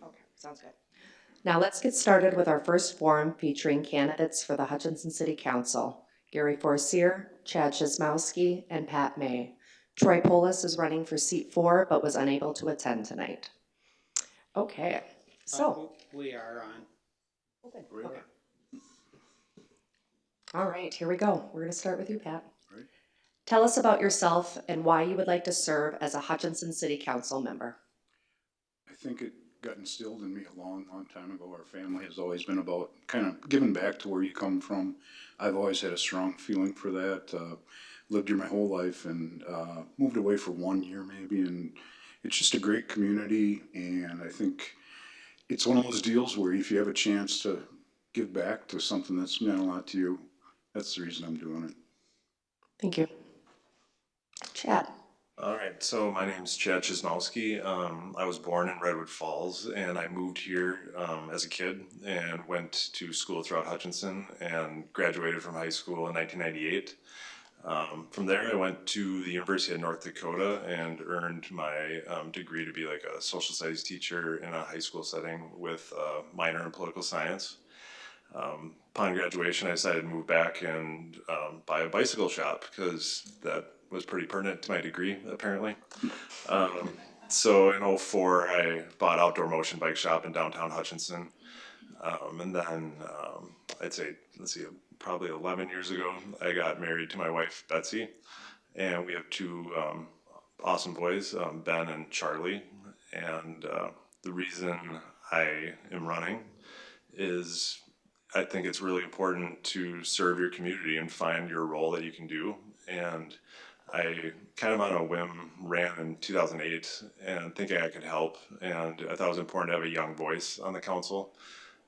Okay, sounds good. Now let's get started with our first forum featuring candidates for the Hutchinson City Council. Gary Forcier, Chad Chizmowski, and Pat May. Troy Polis is running for seat 4 but was unable to attend tonight. Okay, so. We are on. Okay. All right, here we go. We're going to start with you, Pat. Right. Tell us about yourself and why you would like to serve as a Hutchinson City Council member. I think it got instilled in me a long, long time ago. Our family has always been about kind of giving back to where you come from. I've always had a strong feeling for that. Lived here my whole life and moved away for 1 year maybe. And it's just a great community. And I think it's one of those deals where if you have a chance to give back to something that's meant a lot to you, that's the reason I'm doing it. Thank you. Chad. All right, so my name's Chad Chizmowski. I was born in Redwood Falls, and I moved here as a kid and went to school throughout Hutchinson and graduated from high school in 1998. From there, I went to the University of North Dakota and earned my degree to be like a social studies teacher in a high school setting with a minor in political science. Upon graduation, I decided to move back and buy a bicycle shop because that was pretty pertinent to my degree, apparently. So in '04, I bought Outdoor Motion Bike Shop in downtown Hutchinson. And then I'd say, probably 11 years ago, I got married to my wife, Betsy. And we have two awesome boys, Ben and Charlie. And the reason I am running is I think it's really important to serve your community and find your role that you can do. And I kind of on a whim ran in 2008 and thinking I could help. And I thought it was important to have a young voice on the council.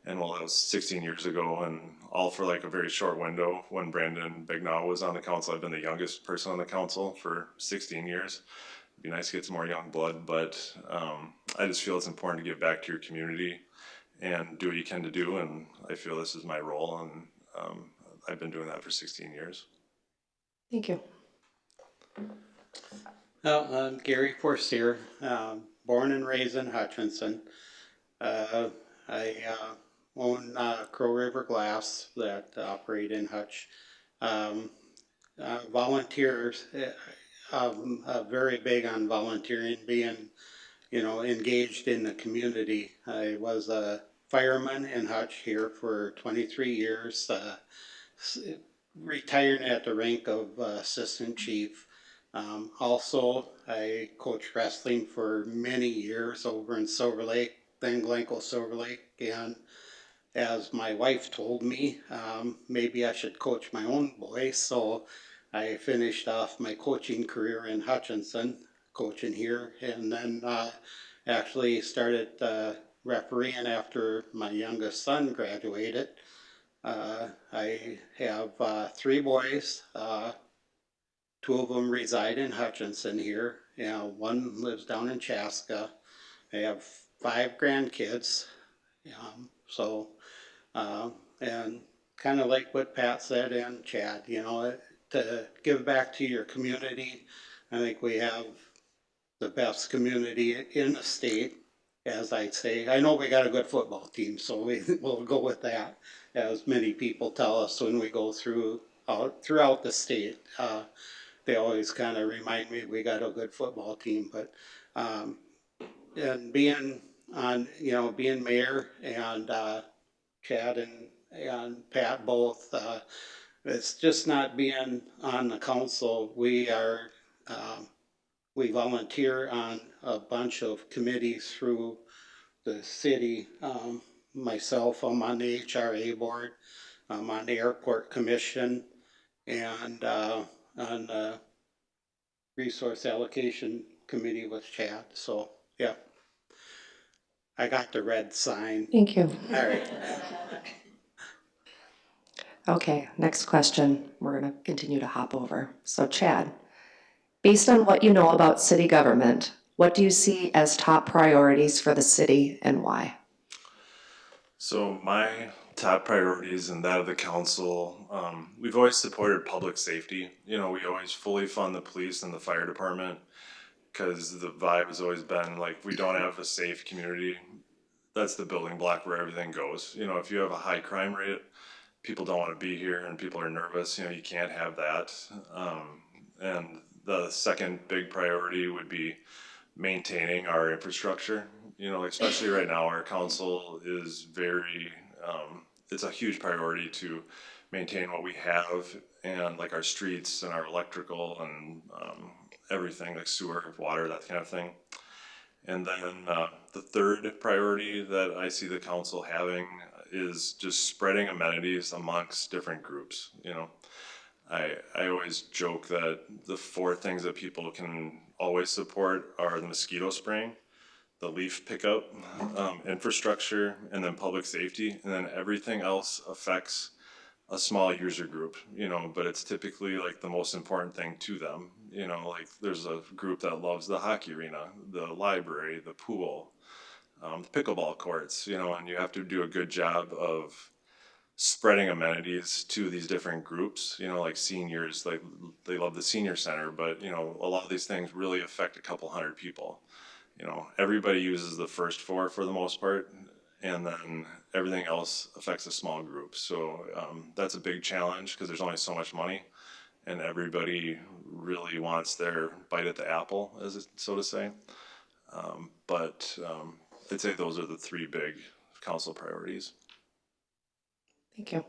And well, that was 16 years ago, and all for like a very short window. When Brandon Bignow was on the council, I've been the youngest person on the council for 16 years. It'd be nice to get some more young blood, but I just feel it's important to give back to your community and do what you can to do. And I feel this is my role, and I've been doing that for 16 years. Thank you. I'm Gary Forcier, born and raised in Hutchinson. I own Crow River Glass that operate in Hutch. Volunteers, I'm very big on volunteering, being, engaged in the community. I was a fireman in Hutch here for 23 years, retired at the rank of assistant chief. Also, I coached wrestling for many years over in Silver Lake, then Glencoe Silver Lake, and as my wife told me, maybe I should coach my own boys. So I finished off my coaching career in Hutchinson, coaching here, and then actually started refereeing after my youngest son graduated. I have 3 boys. 2 of them reside in Hutchinson here. One lives down in Chaska. I have 5 grandkids. And kind of like what Pat said and Chad, to give back to your community. I think we have the best community in the state, as I'd say. I know we got a good football team, so we'll go with that, as many people tell us when we go throughout the state. They always kind of remind me we got a good football team, but and being mayor and Chad and Pat both, it's just not being on the council. We volunteer on a bunch of committees through the city. Myself, I'm on the HRA board. I'm on the airport commission and on the resource allocation committee with Chad. So yeah, I got the red sign. Thank you. All right. Okay, next question. We're going to continue to hop over. So Chad, based on what you know about city government, what do you see as top priorities for the city and why? So my top priorities and that of the council, we've always supported public safety. We always fully fund the police and the fire department because the vibe has always been like, if we don't have a safe community, that's the building block where everything goes. You know, if you have a high crime rate, people don't want to be here and people are nervous. You know, you can't have that. And the second big priority would be maintaining our infrastructure. You know, especially right now, our council is very, it's a huge priority to maintain what we have and like our streets and our electrical and everything like sewer, water, that kind of thing. And then the third priority that I see the council having is just spreading amenities amongst different groups. You know, I always joke that the four things that people can always support are the mosquito spraying, the leaf pickup, infrastructure, and then public safety. And then everything else affects a small user group, you know, but it's typically like the most important thing to them. You know, like there's a group that loves the hockey arena, the library, the pool, the pickleball courts, you know, and you have to do a good job of spreading amenities to these different groups, you know, like seniors, like they love the senior center, but you know, a lot of these things really affect a couple hundred people. You know, everybody uses the first four for the most part, and then everything else affects a small group. So that's a big challenge because there's only so much money, and everybody really wants their bite at the apple, as it, so to say. But I'd say those are the three big council priorities. Thank you.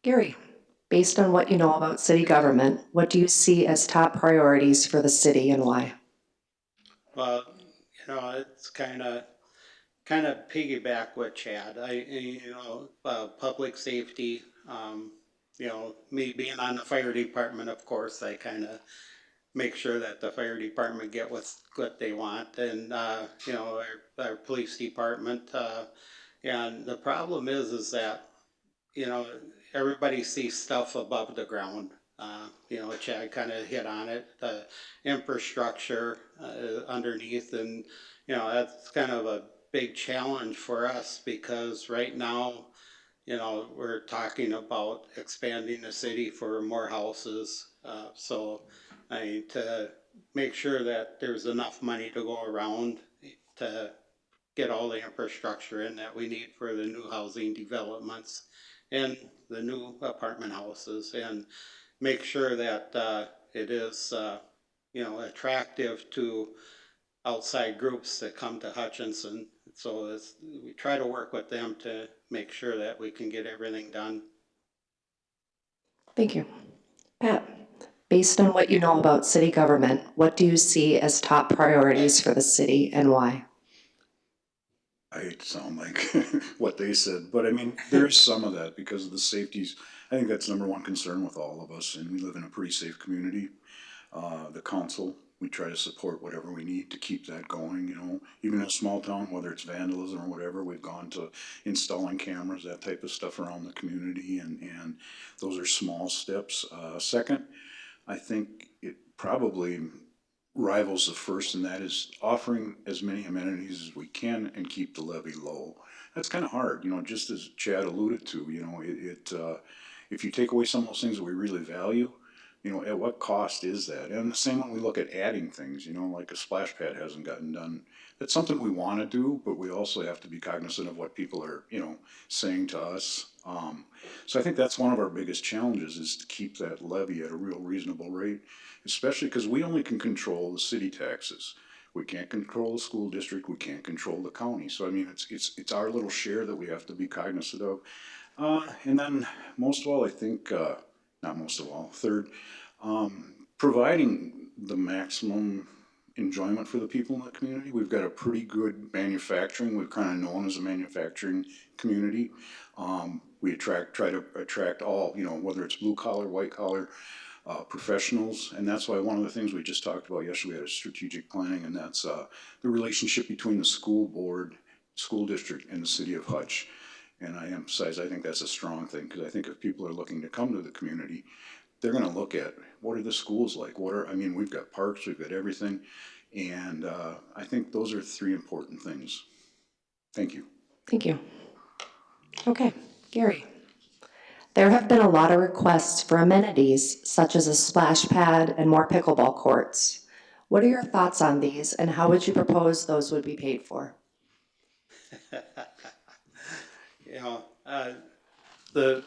Gary, based on what you know about city government, what do you see as top priorities for the city and why? Well, you know, it's kind of piggyback with Chad. Public safety. You know, me being on the fire department, of course, I kind of make sure that the fire department get what they want, and you know, our police department. And the problem is that, you know, everybody sees stuff above the ground. You know, Chad kind of hit on it, the infrastructure underneath, and you know, that's kind of a big challenge for us because right now, you know, we're talking about expanding the city for more houses. So I need to make sure that there's enough money to go around to get all the infrastructure in that we need for the new housing developments and the new apartment houses, and make sure that it is, you know, attractive to outside groups that come to Hutchinson. So we try to work with them to make sure that we can get everything done. Thank you. Pat, based on what you know about city government, what do you see as top priorities for the city and why? I hate to sound like what they said, but I mean, there's some of that because of the safeties. I think that's number one concern with all of us, and we live in a pretty safe community. The council, we try to support whatever we need to keep that going, you know, even in a small town, whether it's vandalism or whatever, we've gone to installing cameras, that type of stuff around the community, and those are small steps. Second, I think it probably rivals the first, and that is offering as many amenities as we can and keep the levy low. That's kind of hard, you know, just as Chad alluded to, you know, if you take away some of those things that we really value, you know, at what cost is that? And the same when we look at adding things, you know, like a splash pad hasn't gotten done. That's something we want to do, but we also have to be cognizant of what people are, you know, saying to us. So I think that's one of our biggest challenges is to keep that levy at a real reasonable rate, especially because we only can control the city taxes. We can't control the school district. We can't control the county. So I mean, it's our little share that we have to be cognizant of. And then most of all, I think, not most of all, third, providing the maximum enjoyment for the people in the community. We've got a pretty good manufacturing. We're kind of known as a manufacturing community. We try to attract all, you know, whether it's blue collar, white collar, professionals, and that's why one of the things we just talked about yesterday, we had a strategic planning, and that's the relationship between the school board, school district, and the city of Hutch. And I emphasize, I think that's a strong thing, because I think if people are looking to come to the community, they're going to look at what are the schools like. I mean, we've got parks, we've got everything, and I think those are three important things. Thank you. Thank you. Okay, Gary. There have been a lot of requests for amenities, such as a splash pad and more pickleball courts. What are your thoughts on these, and how would you propose those would be paid for? You know, the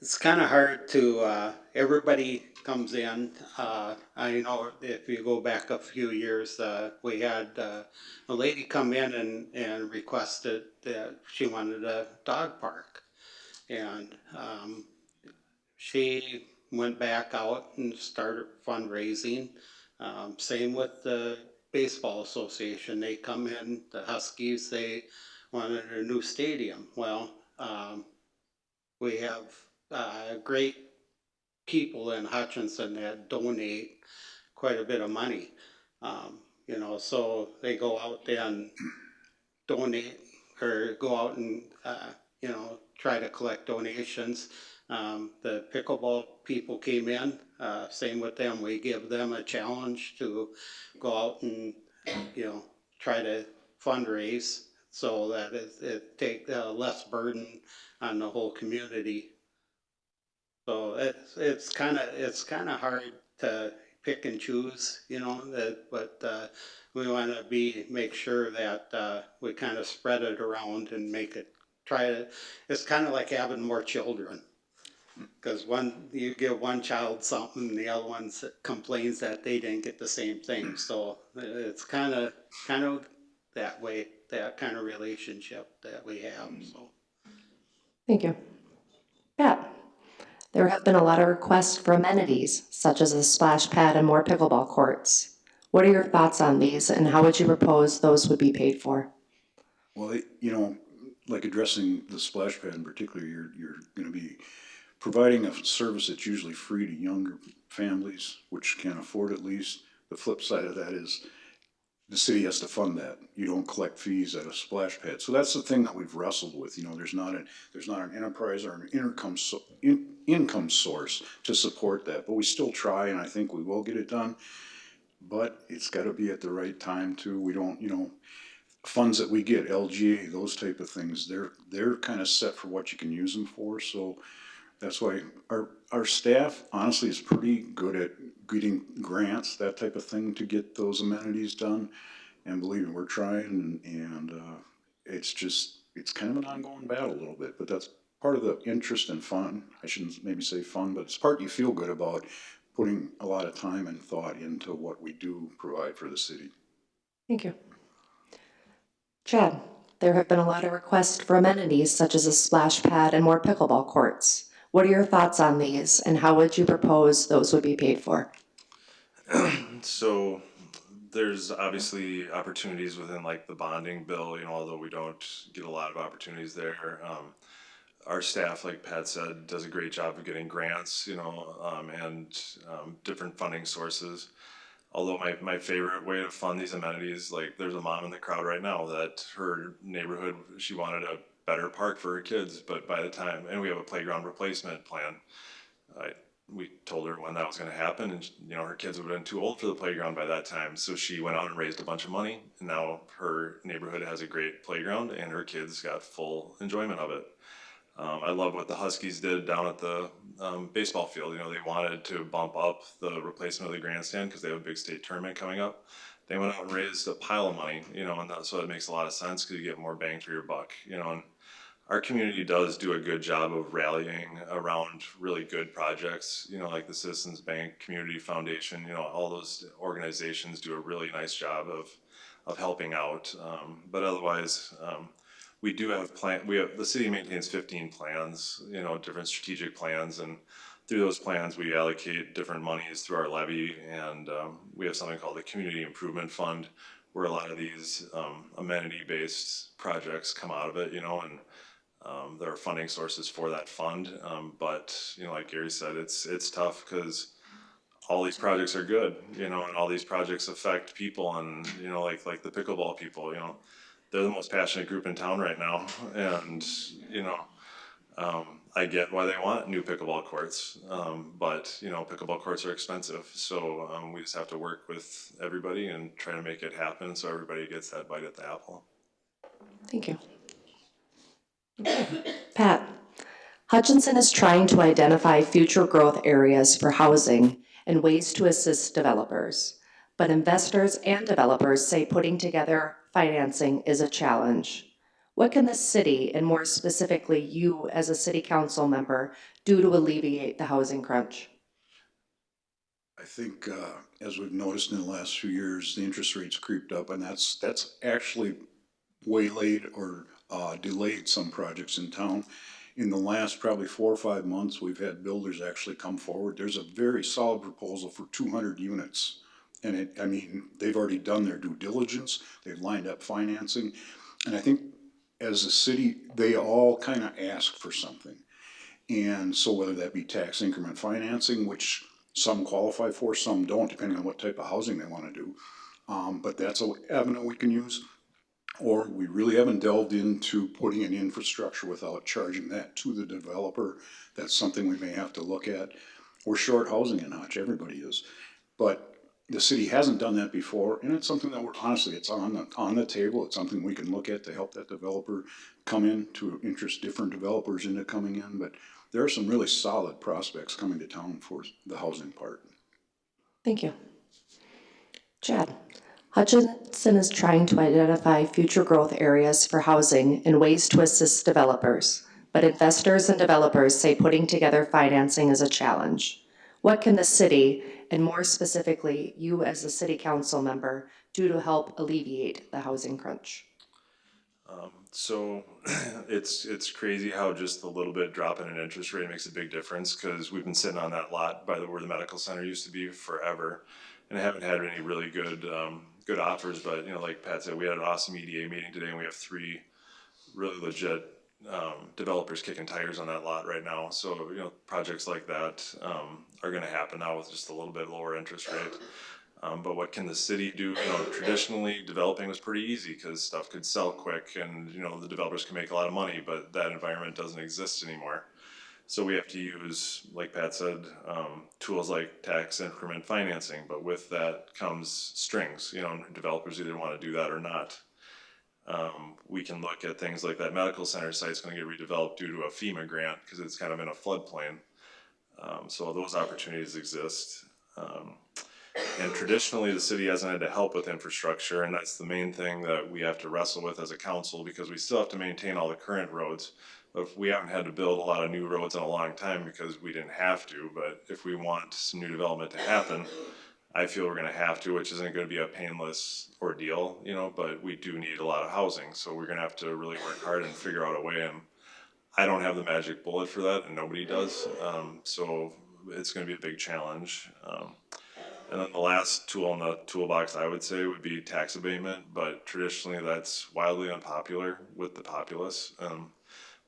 it's kind of hard to, everybody comes in. I know if you go back a few years, we had a lady come in and requested that she wanted a dog park. And she went back out and started fundraising. Same with the baseball association. They come in, the Huskies, they wanted a new stadium. Well, we have great people in Hutchinson that donate quite a bit of money. You know, so they go out and donate or go out and, you know, try to collect donations. The pickleball people came in, same with them. We give them a challenge to go out and, you know, try to fundraise so that it take less burden on the whole community. So it's kind of hard to pick and choose, you know, but we want to make sure that we kind of spread it around and make it try to. It's kind of like having more children, because one you give one child something, the other one complains that they didn't get the same thing. So it's kind of that way, that kind of relationship that we have. So. Thank you. Pat, there have been a lot of requests for amenities, such as a splash pad and more pickleball courts. What are your thoughts on these, and how would you propose those would be paid for? Well, you know, like addressing the splash pad in particular, you're going to be providing a service that's usually free to younger families, which can afford at least. The flip side of that is the city has to fund that. You don't collect fees at a splash pad. So that's the thing that we've wrestled with. You know, there's not an enterprise or an income source to support that, but we still try, and I think we will get it done. But it's got to be at the right time too. We don't, you know, funds that we get, LGA, those type of things, they're kind of set for what you can use them for. So that's why our staff honestly is pretty good at getting grants, that type of thing, to get those amenities done. And believe me, we're trying, and it's kind of an ongoing battle a little bit, but that's part of the interest and fun. I shouldn't maybe say fun, but it's part you feel good about putting a lot of time and thought into what we do provide for the city. Thank you. Chad, there have been a lot of requests for amenities, such as a splash pad and more pickleball courts. What are your thoughts on these, and how would you propose those would be paid for? So there's obviously opportunities within like the bonding bill, you know, although we don't get a lot of opportunities there. Our staff, like Pat said, does a great job of getting grants, you know, and different funding sources. Although my favorite way to fund these amenities, like there's a mom in the crowd right now that her neighborhood, she wanted a better park for her kids, but by the time, and we have a playground replacement plan. We told her when that was going to happen, and you know her kids would have been too old for the playground by that time. So she went out and raised a bunch of money, and now her neighborhood has a great playground, and her kids got full enjoyment of it. I love what the Huskies did down at the baseball field. You know, they wanted to bump up the replacement of the grandstand because they have a big state tournament coming up. They went out and raised a pile of money, you know, and so it makes a lot of sense because you get more bang for your buck, you know. And our community does do a good job of rallying around really good projects, you know, like the Citizens Bank Community Foundation, you know, all those organizations do a really nice job of helping out. But otherwise, we do have the city maintains 15 plans, you know, different strategic plans, and through those plans we allocate different monies through our levy, and we have something called the Community Improvement Fund, where a lot of these amenity-based projects come out of it, you know, and there are funding sources for that fund, but you know, like Gary said, it's tough because all these projects are good, you know, and all these projects affect people, and you know, like the pickleball people, you know, they're the most passionate group in town right now, and you know, I get why they want new pickleball courts, but you know, pickleball courts are expensive, so we just have to work with everybody and try to make it happen so everybody gets that bite at the apple. Thank you. Pat, Hutchinson is trying to identify future growth areas for housing and ways to assist developers, but investors and developers say putting together financing is a challenge. What can the city, and more specifically you as a city council member, do to alleviate the housing crunch? I think, as we've noticed in the last few years, the interest rates creeped up, and that's actually waylaid or delayed some projects in town. In the last probably 4 or 5 months, we've had builders actually come forward. There's a very solid proposal for 200 units. And I mean, they've already done their due diligence, they've lined up financing. And I think as a city, they all kind of ask for something. And so whether that be tax increment financing, which some qualify for, some don't, depending on what type of housing they want to do. But that's an avenue we can use. Or we really haven't delved into putting in infrastructure without charging that to the developer. That's something we may have to look at. We're short housing in Hutch, everybody is. But the city hasn't done that before, and it's something that honestly, it's on the table. It's something we can look at to help that developer come in, to interest different developers into coming in. But there are some really solid prospects coming to town for the housing part. Thank you. Chad, Hutchinson is trying to identify future growth areas for housing and ways to assist developers, but investors and developers say putting together financing is a challenge. What can the city, and more specifically you as a city council member, do to help alleviate the housing crunch? So it's crazy how just a little bit drop in an interest rate makes a big difference, because we've been sitting on that lot by where the medical center used to be forever, and I haven't had any really good offers. But like Pat said, we had an awesome EDA meeting today, and we have 3 really legit developers kicking tires on that lot right now. So projects like that are going to happen now with just a little bit lower interest rate. But what can the city do? Traditionally developing was pretty easy because stuff could sell quick, and the developers can make a lot of money, but that environment doesn't exist anymore. So we have to use, like Pat said, tools like tax increment financing, but with that comes strings. Developers either want to do that or not. We can look at things like that medical center site's going to get redeveloped due to a FEMA grant because it's kind of in a floodplain. So those opportunities exist. And traditionally, the city hasn't had to help with infrastructure, and that's the main thing that we have to wrestle with as a council, because we still have to maintain all the current roads. But we haven't had to build a lot of new roads in a long time because we didn't have to. But if we want some new development to happen, I feel we're going to have to, which isn't going to be a painless ordeal, but we do need a lot of housing. So we're going to have to really work hard and figure out a way. And I don't have the magic bullet for that, and nobody does. So it's going to be a big challenge. And then the last tool in the toolbox, I would say, would be tax abatement, but traditionally that's wildly unpopular with the populace.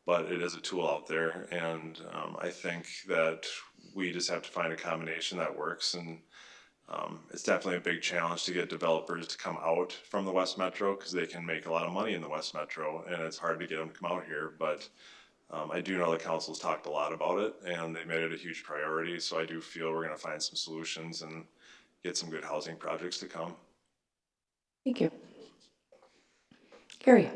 But it is a tool out there, and I think that we just have to find a combination that works. And it's definitely a big challenge to get developers to come out from the West Metro, because they can make a lot of money in the West Metro, and it's hard to get them to come out here. But I do know the council's talked a lot about it, and they made it a huge priority. So I do feel we're going to find some solutions and get some good housing projects to come. Thank you. Gary,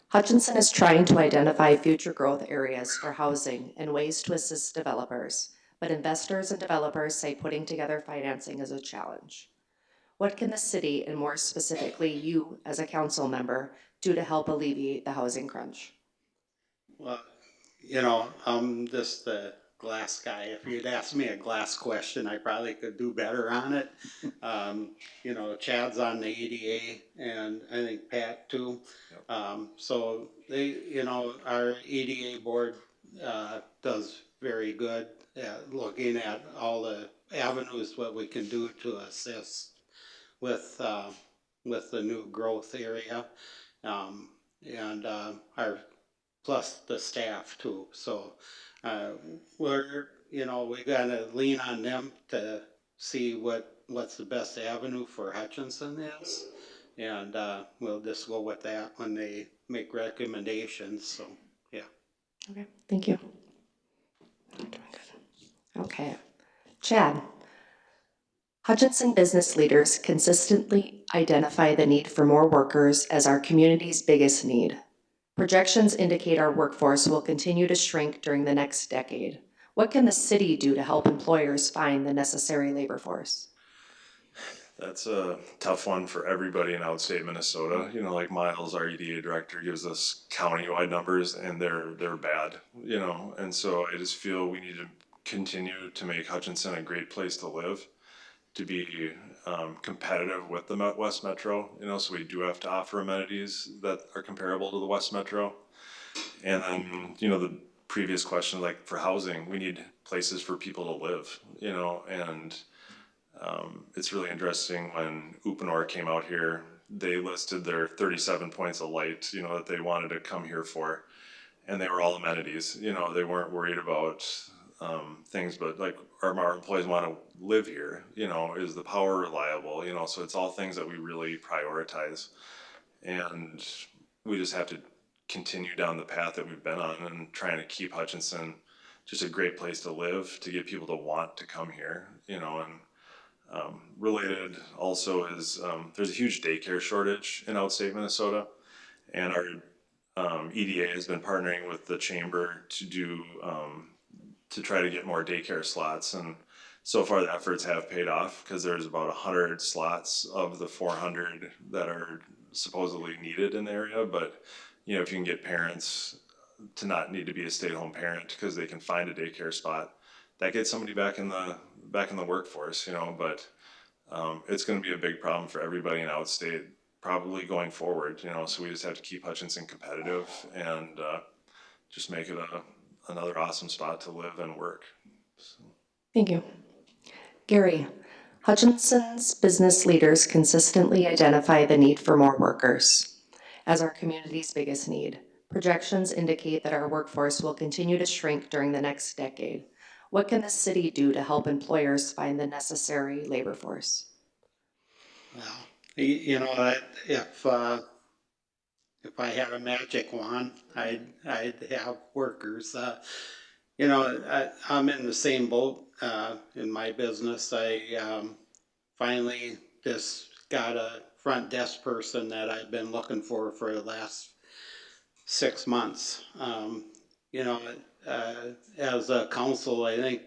Hutchinson is trying to identify future growth areas for housing and ways to assist developers, but investors and developers say putting together financing is a challenge. What can the city, and more specifically you as a council member, do to help alleviate the housing crunch? Well, I'm just a glass guy. If you'd asked me a glass question, I probably could do better on it. Chad's on the EDA, and I think Pat too. So they, our EDA board does very good at looking at all the avenues what we can do to assist with the new growth area, and our plus the staff too. So we gotta lean on them to see what's the best avenue for Hutchinson is, and we'll just go with that when they make recommendations. So yeah. Okay, thank you. Okay, Chad. Hutchinson business leaders consistently identify the need for more workers as our community's biggest need. Projections indicate our workforce will continue to shrink during the next decade. What can the city do to help employers find the necessary labor force? That's a tough one for everybody in outstate Minnesota. You know, like Miles, our EDA director, gives us county-wide numbers, and they're bad. You know, and so I just feel we need to continue to make Hutchinson a great place to live, to be competitive with the West Metro. You know, so we do have to offer amenities that are comparable to the West Metro. And then, you know, the previous question, like for housing, we need places for people to live. You know, and it's really interesting when Uponor came out here, they listed their 37 points of light, you know, that they wanted to come here for. And they were all amenities, you know, they weren't worried about things, but like our employees want to live here, you know, is the power reliable, you know, so it's all things that we really prioritize. And we just have to continue down the path that we've been on and trying to keep Hutchinson just a great place to live, to get people to want to come here, you know, and related also is there's a huge daycare shortage in outstate Minnesota, and our EDA has been partnering with the chamber to do to try to get more daycare slots, and so far the efforts have paid off because there's about 100 slots of the 400 that are supposedly needed in the area. But you know, if you can get parents to not need to be a stay-at-home parent because they can find a daycare spot, that gets somebody back in the workforce, you know. But it's going to be a big problem for everybody in outstate probably going forward, you know. So we just have to keep Hutchinson competitive and just make it another awesome spot to live and work. So. Thank you. Gary, Hutchinson's business leaders consistently identify the need for more workers as our community's biggest need. Projections indicate that our workforce will continue to shrink during the next decade. What can the city do to help employers find the necessary labor force? Well, you know, if I had a magic wand, I'd have workers. You know, I'm in the same boat in my business. I finally just got a front desk person that I've been looking for the last 6 months. You know, as a council, I think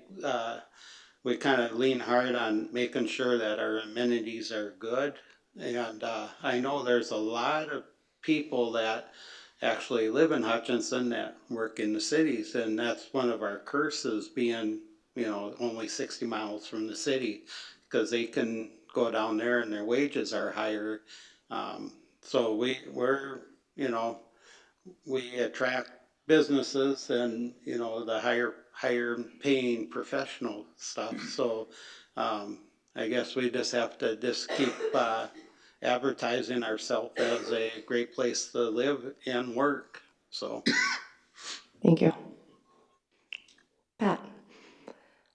we kind of lean hard on making sure that our amenities are good. And I know there's a lot of people that actually live in Hutchinson that work in the cities, and that's one of our curses, being, you know, only 60 miles from the city, because they can go down there and their wages are higher. So we're, you know, we attract businesses and, you know, the higher paying professional stuff. So I guess we just have to just keep advertising ourselves as a great place to live and work. So Thank you. Pat,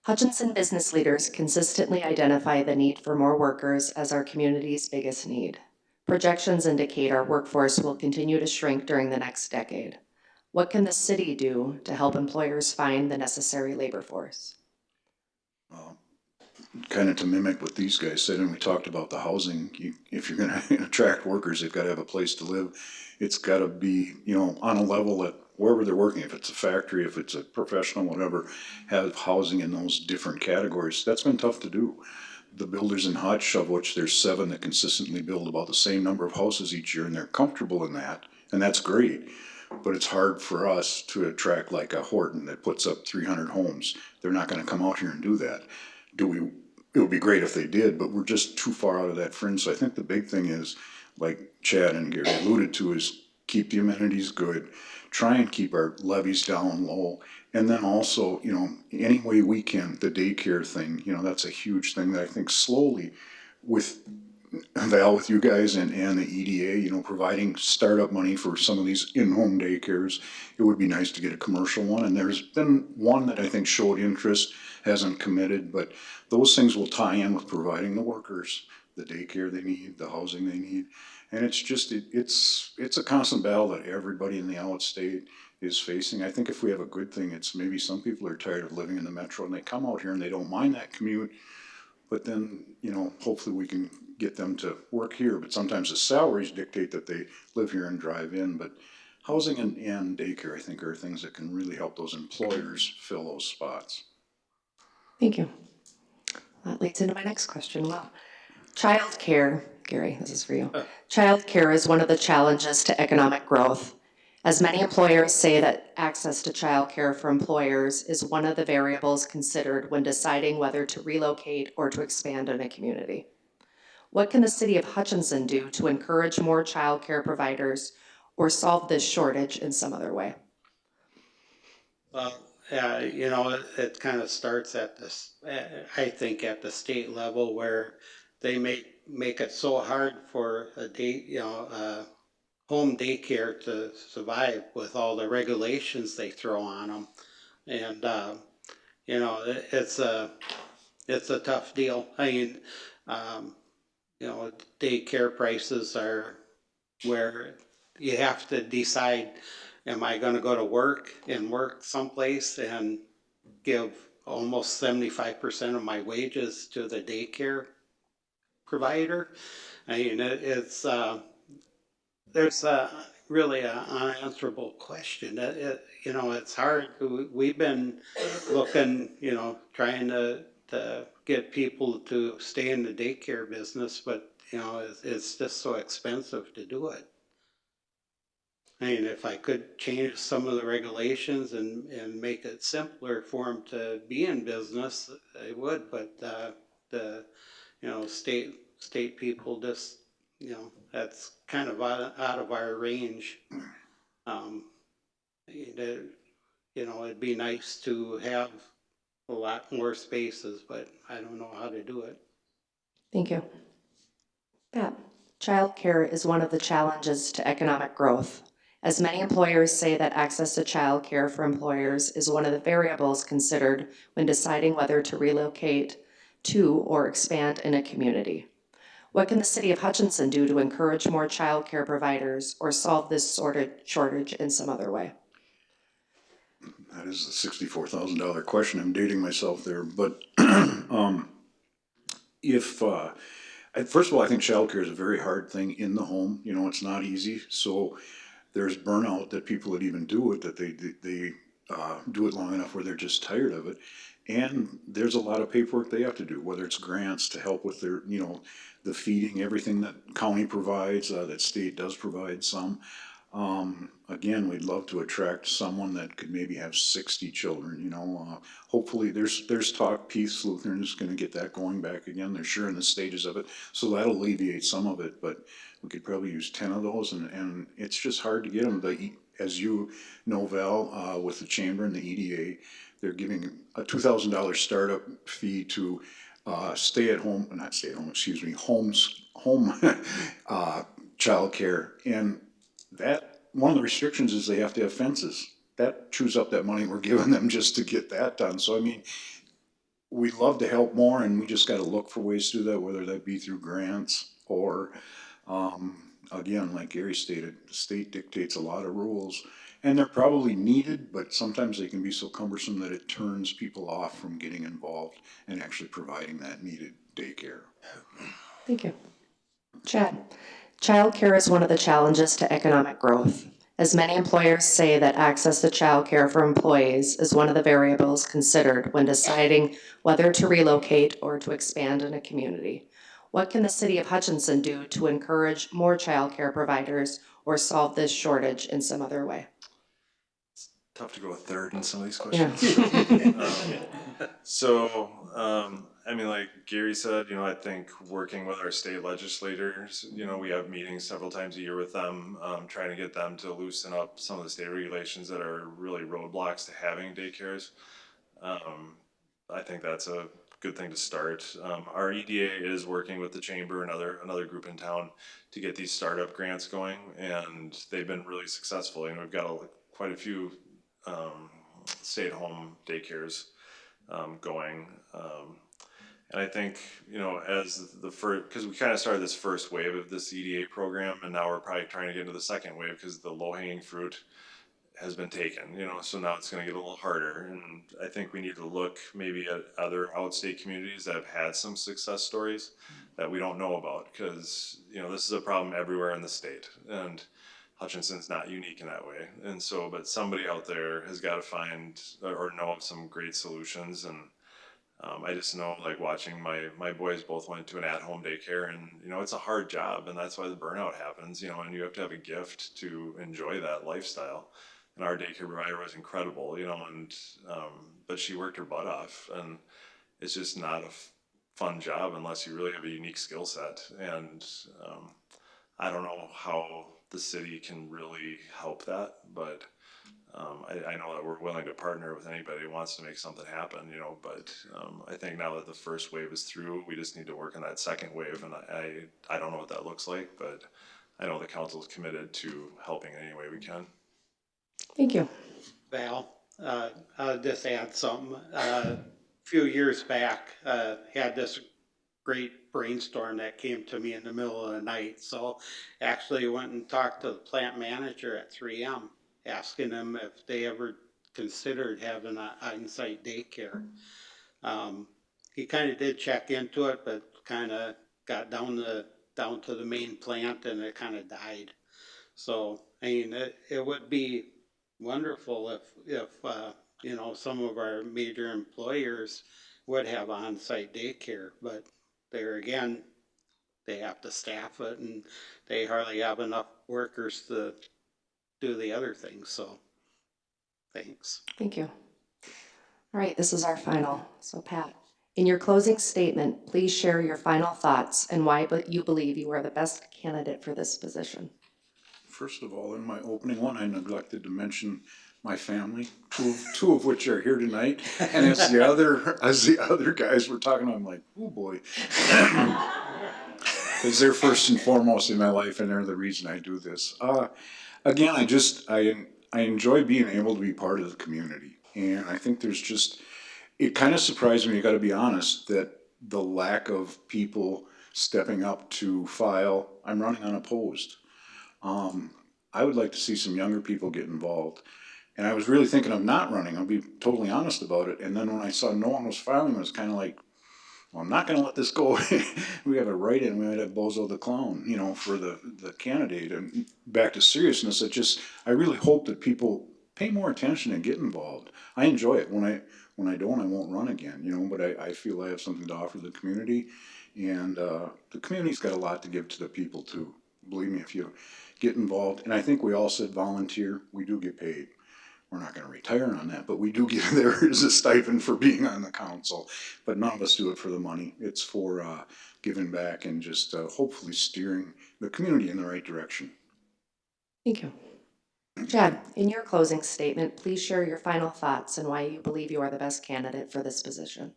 Hutchinson business leaders consistently identify the need for more workers as our community's biggest need. Projections indicate our workforce will continue to shrink during the next decade. What can the city do to help employers find the necessary labor force? Kind of to mimic what these guys said, and we talked about the housing, if you're gonna attract workers, they've gotta have a place to live. It's gotta be, you know, on a level that wherever they're working, if it's a factory, if it's a professional, whatever, have housing in those different categories. That's been tough to do. The builders in Hutch, of which there's 7 that consistently build about the same number of houses each year, and they're comfortable in that, and that's great. But it's hard for us to attract like a Horton that puts up 300 homes. They're not gonna come out here and do that. It would be great if they did, but we're just too far out of that fringe. So I think the big thing is, like Chad and Gary alluded to, is keep the amenities good, try and keep our levies down low, and then also, you know, any way we can, the daycare thing, you know, that's a huge thing that I think slowly with Val, with you guys and the EDA, you know, providing startup money for some of these in-home daycares, it would be nice to get a commercial one. And there's been one that I think showed interest, hasn't committed, but those things will tie in with providing the workers the daycare they need, the housing they need. And it's just, it's a constant battle that everybody in the outstate is facing. I think if we have a good thing, it's maybe some people are tired of living in the metro and they come out here and they don't mind that commute. But then, you know, hopefully we can get them to work here. But sometimes the salaries dictate that they live here and drive in. But housing and daycare, I think, are things that can really help those employers fill those spots. Thank you. That leads into my next question. Well, Childcare, Gary, this is for you. Childcare is one of the challenges to economic growth. As many employers say that access to childcare for employers is one of the variables considered when deciding whether to relocate or to expand in a community. What can the city of Hutchinson do to encourage more childcare providers or solve this shortage in some other way? Well, you know, it kind of starts at this, I think at the state level where they make it so hard for a day, home daycare to survive with all the regulations they throw on them. And, you know, it's a tough deal. I mean, um, you know, daycare prices are where you have to decide, am I gonna go to work and work someplace and give almost 75% of my wages to the daycare provider? I mean, there's really an unanswerable question. You know, it's hard. We've been looking, you know, trying to get people to stay in the daycare business, but you know, it's just so expensive to do it. I mean, if I could change some of the regulations and make it simpler for them to be in business, I would. But the you know state people just you know that's kind of out of our range. Um, it, you know, it'd be nice to have a lot more spaces, but I don't know how to do it. Thank you. Pat, childcare is one of the challenges to economic growth. As many employers say that access to childcare for employers is one of the variables considered when deciding whether to relocate to or expand in a community. What can the city of Hutchinson do to encourage more childcare providers or solve this sort of shortage in some other way? That is the $64,000 question. I'm dating myself there, but um, if first of all, I think childcare is a very hard thing in the home. You know, it's not easy. So there's burnout that people that even do it, that they do it long enough where they're just tired of it. And there's a lot of paperwork they have to do, whether it's grants to help with their, you know, the feeding, everything that county provides, that state does provide some. Again, we'd love to attract someone that could maybe have 60 children, you know. Hopefully, there's talk, Peace Lutheran is gonna get that going back again. They're sure in the stages of it, so that'll alleviate some of it, but we could probably use 10 of those, and it's just hard to get them. As you know, Val, with the chamber and the EDA, they're giving a $2,000 startup fee to stay at home, not stay at home, excuse me, home childcare. And that, one of the restrictions is they have to have fences. That chews up that money we're giving them just to get that done. So I mean, we'd love to help more, and we just gotta look for ways to do that, whether that be through grants or, again, like Gary stated, the state dictates a lot of rules. And they're probably needed, but sometimes they can be so cumbersome that it turns people off from getting involved and actually providing that needed daycare. Thank you. Chad, childcare is one of the challenges to economic growth. As many employers say that access to childcare for employees is one of the variables considered when deciding whether to relocate or to expand in a community. What can the city of Hutchinson do to encourage more childcare providers or solve this shortage in some other way? Tough to go third in some of these Yeah. questions. I mean, like Gary said, you know, I think working with our state legislators, you know, we have meetings several times a year with them, trying to get them to loosen up some of the state regulations that are really roadblocks to having daycares. I think that's a good thing to start. Our EDA is working with the chamber and another group in town to get these startup grants going, and they've been really successful. And we've got quite a few stay-at-home daycares going. And I think, you know, as the first, because we kind of started this first wave of this EDA program, and now we're probably trying to get into the second wave because the low-hanging fruit has been taken, you know, so now it's going to get a little harder. And I think we need to look maybe at other outstate communities that have had some success stories that we don't know about, because, you know, this is a problem everywhere in the state. And Hutchinson's not unique in that way. And so, but somebody out there has got to find or know of some great solutions. And I just know, like, watching my boys both went to an at-home daycare, and it's a hard job, and that's why the burnout happens. And you have to have a gift to enjoy that lifestyle. And our daycare provider was incredible, and but she worked her butt off, and it's just not a fun job unless you really have a unique skill set. And I don't know how the city can really help that, but I know that we're willing to partner with anybody who wants to make something happen, but I think now that the first wave is through, we just need to work on that second wave. And I don't know what that looks like, but I know the council is committed to helping any way we can. Thank you. Val, I'll just add something. A few years back, had this great brainstorm that came to me in the middle of the night. So actually went and talked to the plant manager at 3M, asking them if they ever considered having an on-site daycare. He kind of did check into it, but kind of got down to the main plant, and it kind of died. So I mean, it would be wonderful if some of our major employers would have on-site daycare, but there again, they have to staff it, and they hardly have enough workers to do the other things. So thanks. Thank you. All right, this is our final. So Pat, in your closing statement, please share your final thoughts and why you believe you are the best candidate for this position. First of all, in my opening one, I neglected to mention my family, two of which are here tonight. And as the other guys were talking, I'm like, oh boy. Because they're first and foremost in my life, and they're the reason I do this. Again, I enjoy being able to be part of the community. And I think it kind of surprised me, you gotta be honest, that the lack of people stepping up to file, I'm running unopposed. I would like to see some younger people get involved. And I was really thinking of not running, I'll be totally honest about it. And then when I saw no one was filing, it was kind of like, well, I'm not gonna let this go. We have a write-in, we might have Bozo the Clown, for the candidate. And back to seriousness, I really hope that people pay more attention and get involved. I enjoy it. When I don't, I won't run again, but I feel I have something to offer the community. And the community's got a lot to give to the people too. Believe me, if you get involved, and I think we all said volunteer, we do get paid. We're not gonna retire on that, but we do get, there is a stipend for being on the council. But none of us do it for the money. It's for giving back and just hopefully steering the community in the right direction. Thank you. Chad, in your closing statement, please share your final thoughts and why you believe you are the best candidate for this position.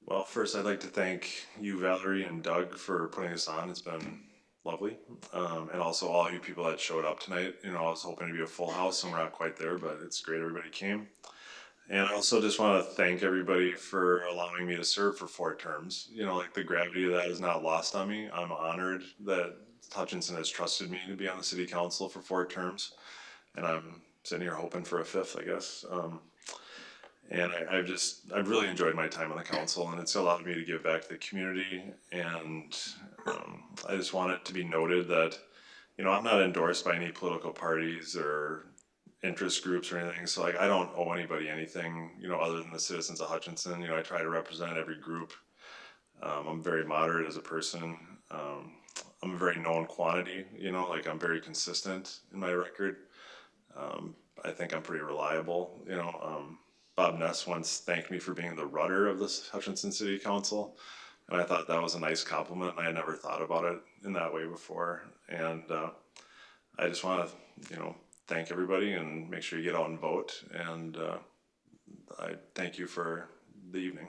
Well, first, I'd like to thank you, Valerie and Doug, for putting this on. It's been lovely. And also all you people that showed up tonight. I was hoping to be a full house, and we're not quite there, but it's great everybody came. And I also just want to thank everybody for allowing me to serve for 4 terms. Like, the gravity of that is not lost on me. I'm honored that Hutchinson has trusted me to be on the city council for 4 terms. And I'm sitting here hoping for a 5th, I guess. And I've really enjoyed my time on the council, and it's allowed me to give back to the community. And I just want it to be noted that, I'm not endorsed by any political parties or interest groups or anything. So, like, I don't owe anybody anything, other than the citizens of Hutchinson. I try to represent every group. I'm very moderate as a person. I'm a very known quantity, like, I'm very consistent in my record. I think I'm pretty reliable, Bob Ness once thanked me for being the rudder of this Hutchinson City Council, and I thought that was a nice compliment, and I had never thought about it in that way before. And I just want to, thank everybody and make sure you get out and vote. And I thank you for the evening.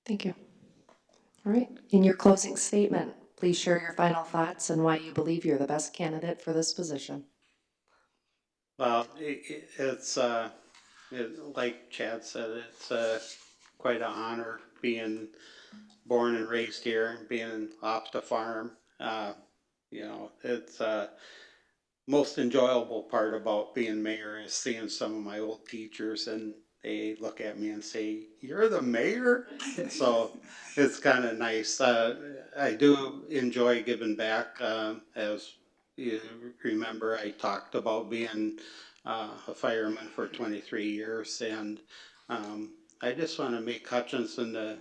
Thank you. All right. In your closing statement, please share your final thoughts and why you believe you're the best candidate for this position. Well, it's like Chad said, it's quite an honor being born and raised here and being off the farm. It's most enjoyable part about being mayor is seeing some of my old teachers, and they look at me and say, "You're the mayor?" So it's kind of nice. I do enjoy giving back. As you remember, I talked about being a fireman for 23 years, and I just want to make Hutchinson the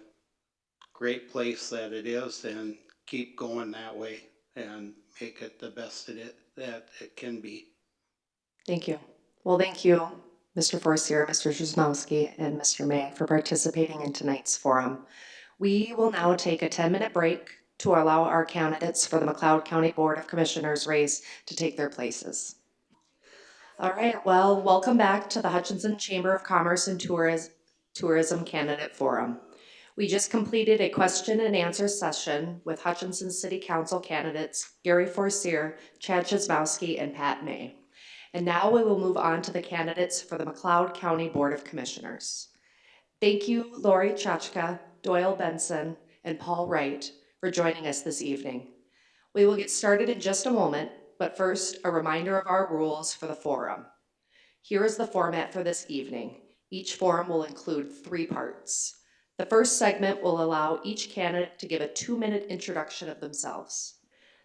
great place that it is and keep going that way and make it the best that it can be. Thank you. Well, thank you, Mr. Forcier, Mr. Jezmowski, and Mr. May for participating in tonight's forum. We will now take a 10-minute break to allow our candidates for the McLeod County Board of Commissioners race to take their places. All right, well, welcome back to the Hutchinson Chamber of Commerce and Tourism Candidate Forum. We just completed a question and answer session with Hutchinson City Council candidates Gary Forcier, Chad Chizmowski, and Pat May. And now we will move on to the candidates for the McLeod County Board of Commissioners. Thank you, Lori Chachka, Doyle Benson, and Paul Wright for joining us this evening. We will get started in just a moment, but first, a reminder of our rules for the forum. Here is the format for this evening. Each forum will include 3 parts. The first segment will allow each candidate to give a 2-minute introduction of themselves.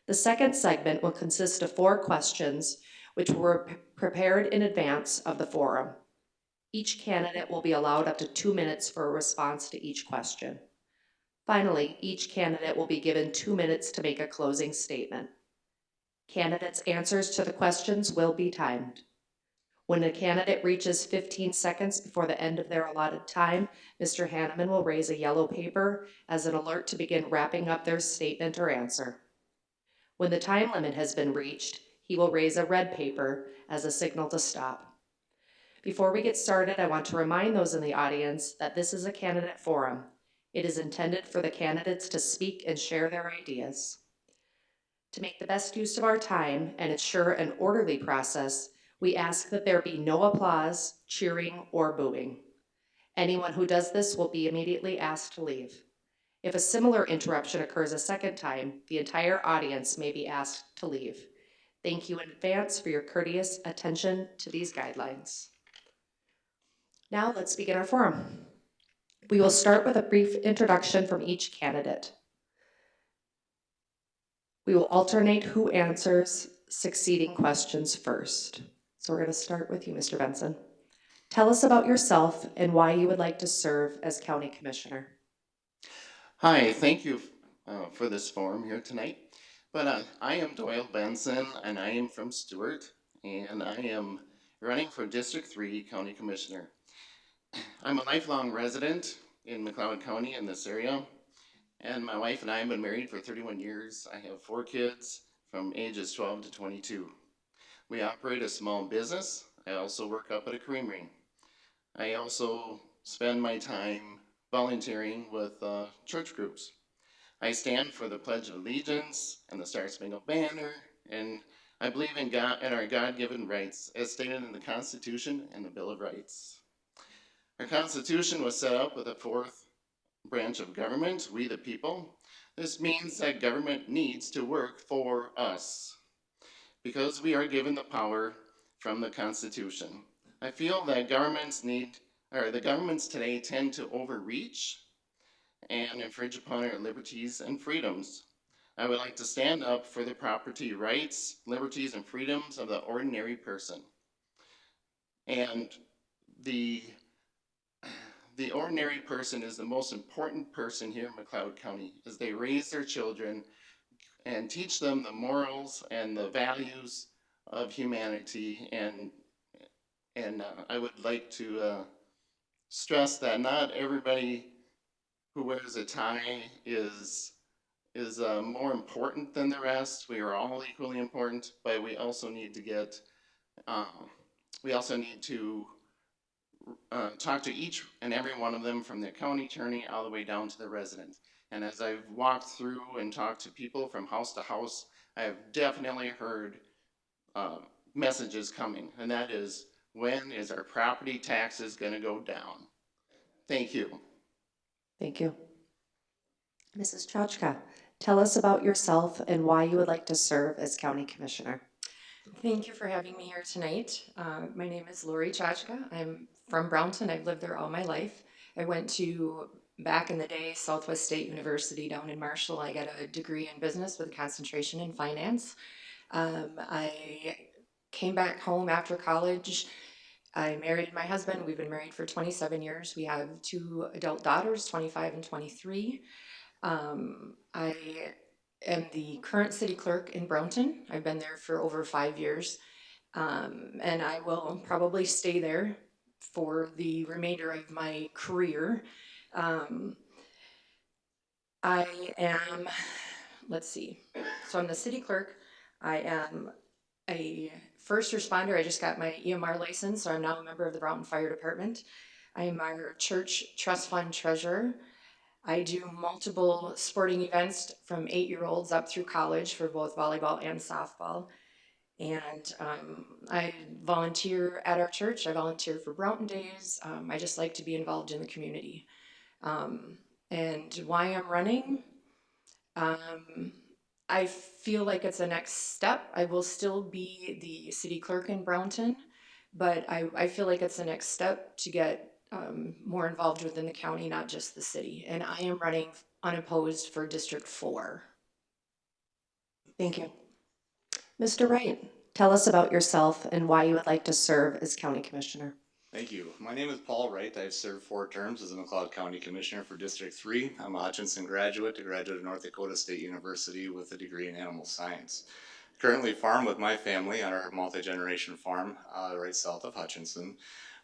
The second segment will consist of 4 questions which were prepared in advance of the forum. Each candidate will be allowed up to 2 minutes for a response to each question. Finally, each candidate will be given 2 minutes to make a closing statement. Candidates' answers to the questions will be timed. When a candidate reaches 15 seconds before the end of their allotted time, Mr. Hanneman will raise a yellow paper as an alert to begin wrapping up their statement or answer. When the time limit has been reached, he will raise a red paper as a signal to stop. Before we get started, I want to remind those in the audience that this is a candidate forum. It is intended for the candidates to speak and share their ideas. To make the best use of our time and ensure an orderly process, we ask that there be no applause, cheering, or booing. Anyone who does this will be immediately asked to leave. If a similar interruption occurs a second time, the entire audience may be asked to leave. Thank you in advance for your courteous attention to these guidelines. Now let's begin our forum. We will start with a brief introduction from each candidate. We will alternate who answers succeeding questions first. So we're going to start with you, Mr. Benson. Tell us about yourself and why you would like to serve as County Commissioner. Hi, thank you for this forum here tonight. But I am Doyle Benson, and I am from Stewart, and I am running for District 3 County Commissioner. I'm a lifelong resident in McLeod County in this area, and my wife and I have been married for 31 years. I have 4 kids from ages 12 to 22. We operate a small business. I also work up at a creamery. I also spend my time volunteering with church groups. I stand for the Pledge of Allegiance and the Star Spangled Banner, and I believe in God and our God-given rights as stated in the Constitution and the Bill of Rights. Our Constitution was set up with a 4th branch of government, we the people. This means that government needs to work for us because we are given the power from the Constitution. I feel that the governments today tend to overreach and infringe upon our liberties and freedoms. I would like to stand up for the property rights, liberties, and freedoms of the ordinary person. And the ordinary person is the most important person here in McLeod County, as they raise their children and teach them the morals and the values of humanity. And I would like to stress that not everybody who wears a tie is more important than the rest. We are all equally important, but we also need to talk to each and every one of them, from the county attorney all the way down to the resident. And as I've walked through and talked to people from house to house, I have definitely heard messages coming, and that is, when is our property taxes going to go down? Thank you. Thank you. Mrs. Chachka, tell us about yourself and why you would like to serve as County Commissioner. Thank you for having me here tonight. My name is Lori Chachka. I'm from Brownton. I've lived there all my life. I went to, back in the day, Southwest State University down in Marshall. I got a degree in business with a concentration in finance. I came back home after college. I married my husband. We've been married for 27 years. We have 2 adult daughters, 25 and 23. I am the current city clerk in Brownton. I've been there for over 5 years, and I will probably stay there for the remainder of my career. Um, I am, let's see, so I'm the city clerk. I am a first responder. I just got my EMR license, so I'm now a member of the Brownton Fire Department. I am our church trust fund treasurer. I do multiple sporting events from 8-year-olds up through college for both volleyball and softball. And I volunteer at our church. I volunteer for Brownton Days. I just like to be involved in the community. And why I'm running? I feel like it's a next step. I will still be the city clerk in Brownton, but I feel like it's the next step to get more involved within the county, not just the city. And I am running unopposed for District 4. Thank you. Mr. Wright, tell us about yourself and why you would like to serve as county commissioner. Thank you. My name is Paul Wright. I've served 4 terms as a McLeod County Commissioner for District 3. I'm a Hutchinson graduate, a graduate of North Dakota State University with a degree in animal science. Currently farm with my family on our multi-generation farm right south of Hutchinson.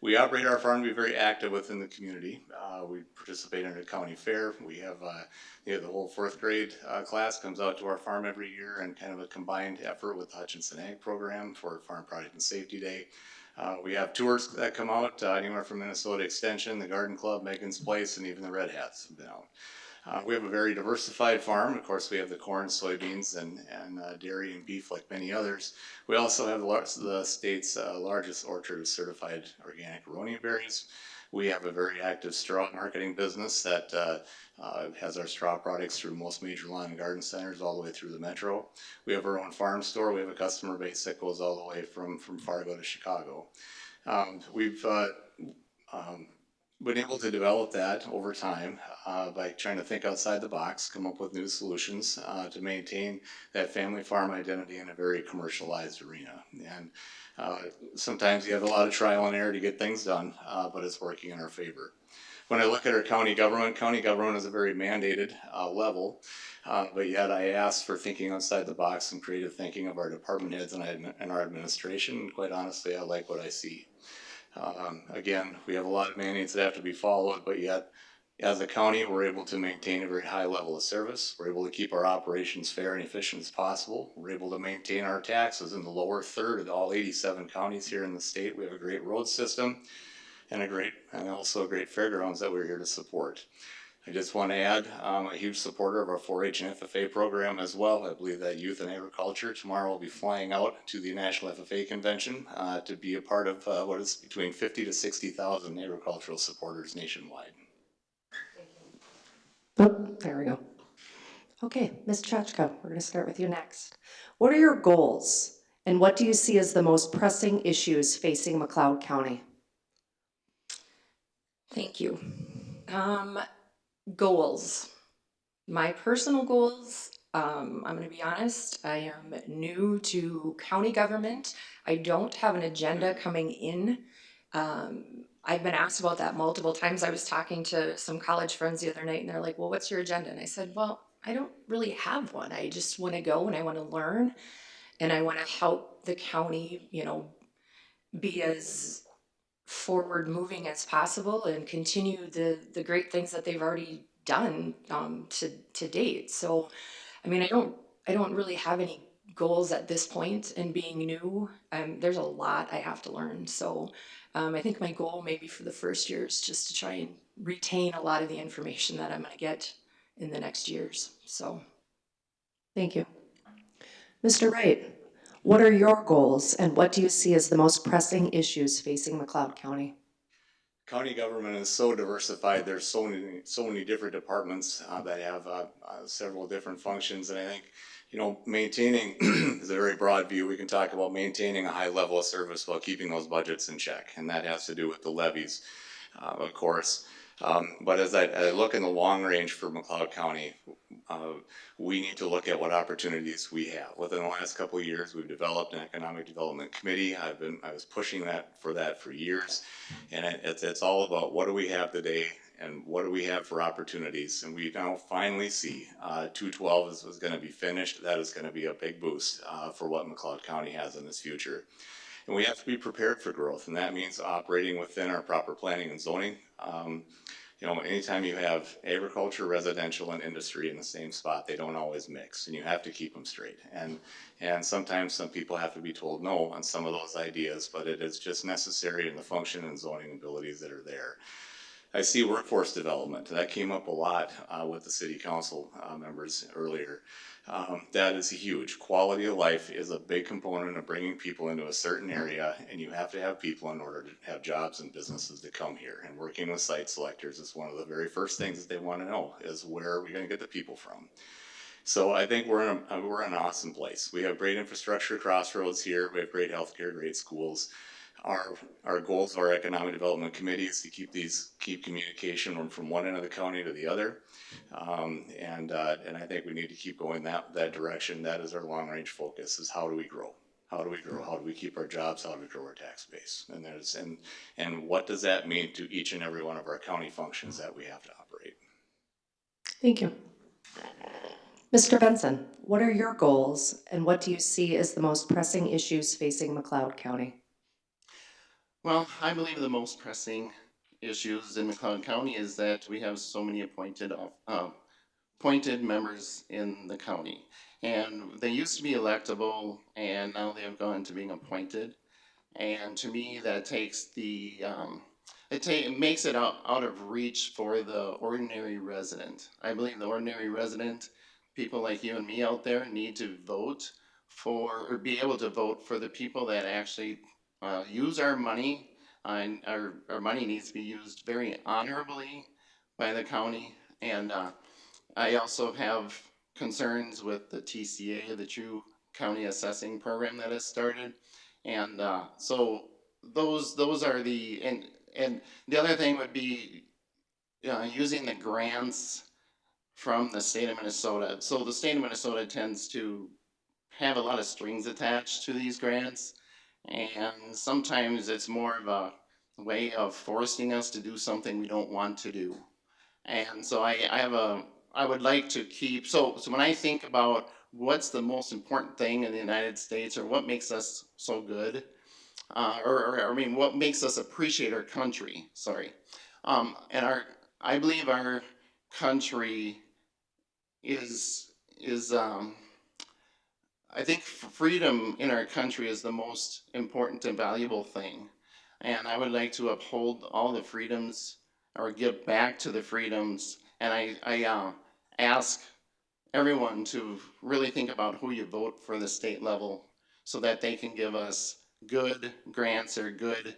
We operate our farm to be very active within the community. We participate in a county fair. We have the whole 4th grade class comes out to our farm every year, and kind of a combined effort with the Hutchinson Ag Program for Farm Product and Safety Day. We have tours that come out anywhere from Minnesota Extension, the Garden Club, Megan's Place, and even the Red Hats have been out. We have a very diversified farm. Of course, we have the corn, soybeans, and dairy and beef like many others. We also have the state's largest orchard of certified organic aronia berries. We have a very active straw marketing business that has our straw products through most major lawn and garden centers all the way through the metro. We have our own farm store. We have a customer base that goes all the way from Fargo to Chicago. We've been able to develop that over time by trying to think outside the box, come up with new solutions to maintain that family farm identity in a very commercialized arena. And sometimes you have a lot of trial and error to get things done, but it's working in our favor. When I look at our county government is a very mandated level, but yet I ask for thinking outside the box and creative thinking of our department heads and our administration. And quite honestly, I like what I see. Again, we have a lot of mandates that have to be followed, but yet as a county, we're able to maintain a very high level of service. We're able to keep our operations fair and efficient as possible. We're able to maintain our taxes in the lower third of all 87 counties here in the state. We have a great road system and also a great fairgrounds that we're here to support. I just want to add, I'm a huge supporter of our 4-H and FFA program as well. I believe that Youth and Agriculture tomorrow will be flying out to the National FFA Convention to be a part of what is between 50 to 60,000 agricultural supporters nationwide. Oh, there we go. Okay, Ms. Chachka, we're going to start with you next. What are your goals, and what do you see as the most pressing issues facing McLeod County? Thank you. Goals. My personal goals, I'm going to be honest, I am new to county government. I don't have an agenda coming in. I've been asked about that multiple times. I was talking to some college friends the other night, and they're like, well, what's your agenda? And I said, well, I don't really have one. I just want to go and I want to learn, and I want to help the county, be as forward moving as possible and continue the great things that they've already done to date. So I mean, I don't really have any goals at this point, and being new, there's a lot I have to learn. So I think my goal maybe for the first year is just to try and retain a lot of the information that I'm going to get in the next years. So Thank you. Mr. Wright, what are your goals, and what do you see as the most pressing issues facing McLeod County? County government is so diversified. There's so many different departments that have several different functions, and I think maintaining is a very broad view. We can talk about maintaining a high level of service while keeping those budgets in check, and that has to do with the levies, of course. But as I look in the long range for McLeod County, we need to look at what opportunities we have. Within the last couple of years, we've developed an economic development committee. I was pushing that for years, and it's all about what do we have today and what do we have for opportunities. And we now finally see 212 is going to be finished. That is going to be a big boost for what McLeod County has in its future. And we have to be prepared for growth, and that means operating within our proper planning and zoning. You know, anytime you have agriculture, residential, and industry in the same spot, they don't always mix, and you have to keep them straight. And sometimes some people have to be told no on some of those ideas, but it is just necessary in the function and zoning abilities that are there. I see workforce development. That came up a lot with the city council members earlier. That is huge. Quality of life is a big component of bringing people into a certain area, and you have to have people in order to have jobs and businesses to come here. And working with site selectors is one of the very first things that they want to know is where are we going to get the people from. So I think we're in an awesome place. We have great infrastructure, Crossroads here. We have great healthcare, great schools. Our goals of our economic development committee is to keep communication from one end of the county to the other, and I think we need to keep going that direction. That is our long range focus: is how do we grow? How do we grow? How do we keep our jobs? How do we grow our tax base? And what does that mean to each and every one of our county functions that we have to operate? Thank you. Mr. Benson, what are your goals and what do you see as the most pressing issues facing McLeod County? Well, I believe the most pressing issues in McLeod County is that we have so many appointed members in the county. And they used to be electable, and now they have gone to being appointed. And to me, that takes it makes it out of reach for the ordinary resident. I believe the ordinary resident, people like you and me out there, need to vote for, or be able to vote for the people that actually use our money, and our money needs to be used very honorably by the county. And I also have concerns with the TCA, the True County Assessing Program that has started. And so those are and the other thing would be using the grants from the state of Minnesota. So the state of Minnesota tends to have a lot of strings attached to these grants. And sometimes it's more of a way of forcing us to do something we don't want to do. And so I would like to keep, so when I think about what's the most important thing in the United States, or what makes us so good, what makes us appreciate our country, and I believe our country is I think freedom in our country is the most important and valuable thing. And I would like to uphold all the freedoms, or give back to the freedoms. And I ask everyone to really think about who you vote for the state level, so that they can give us good grants or good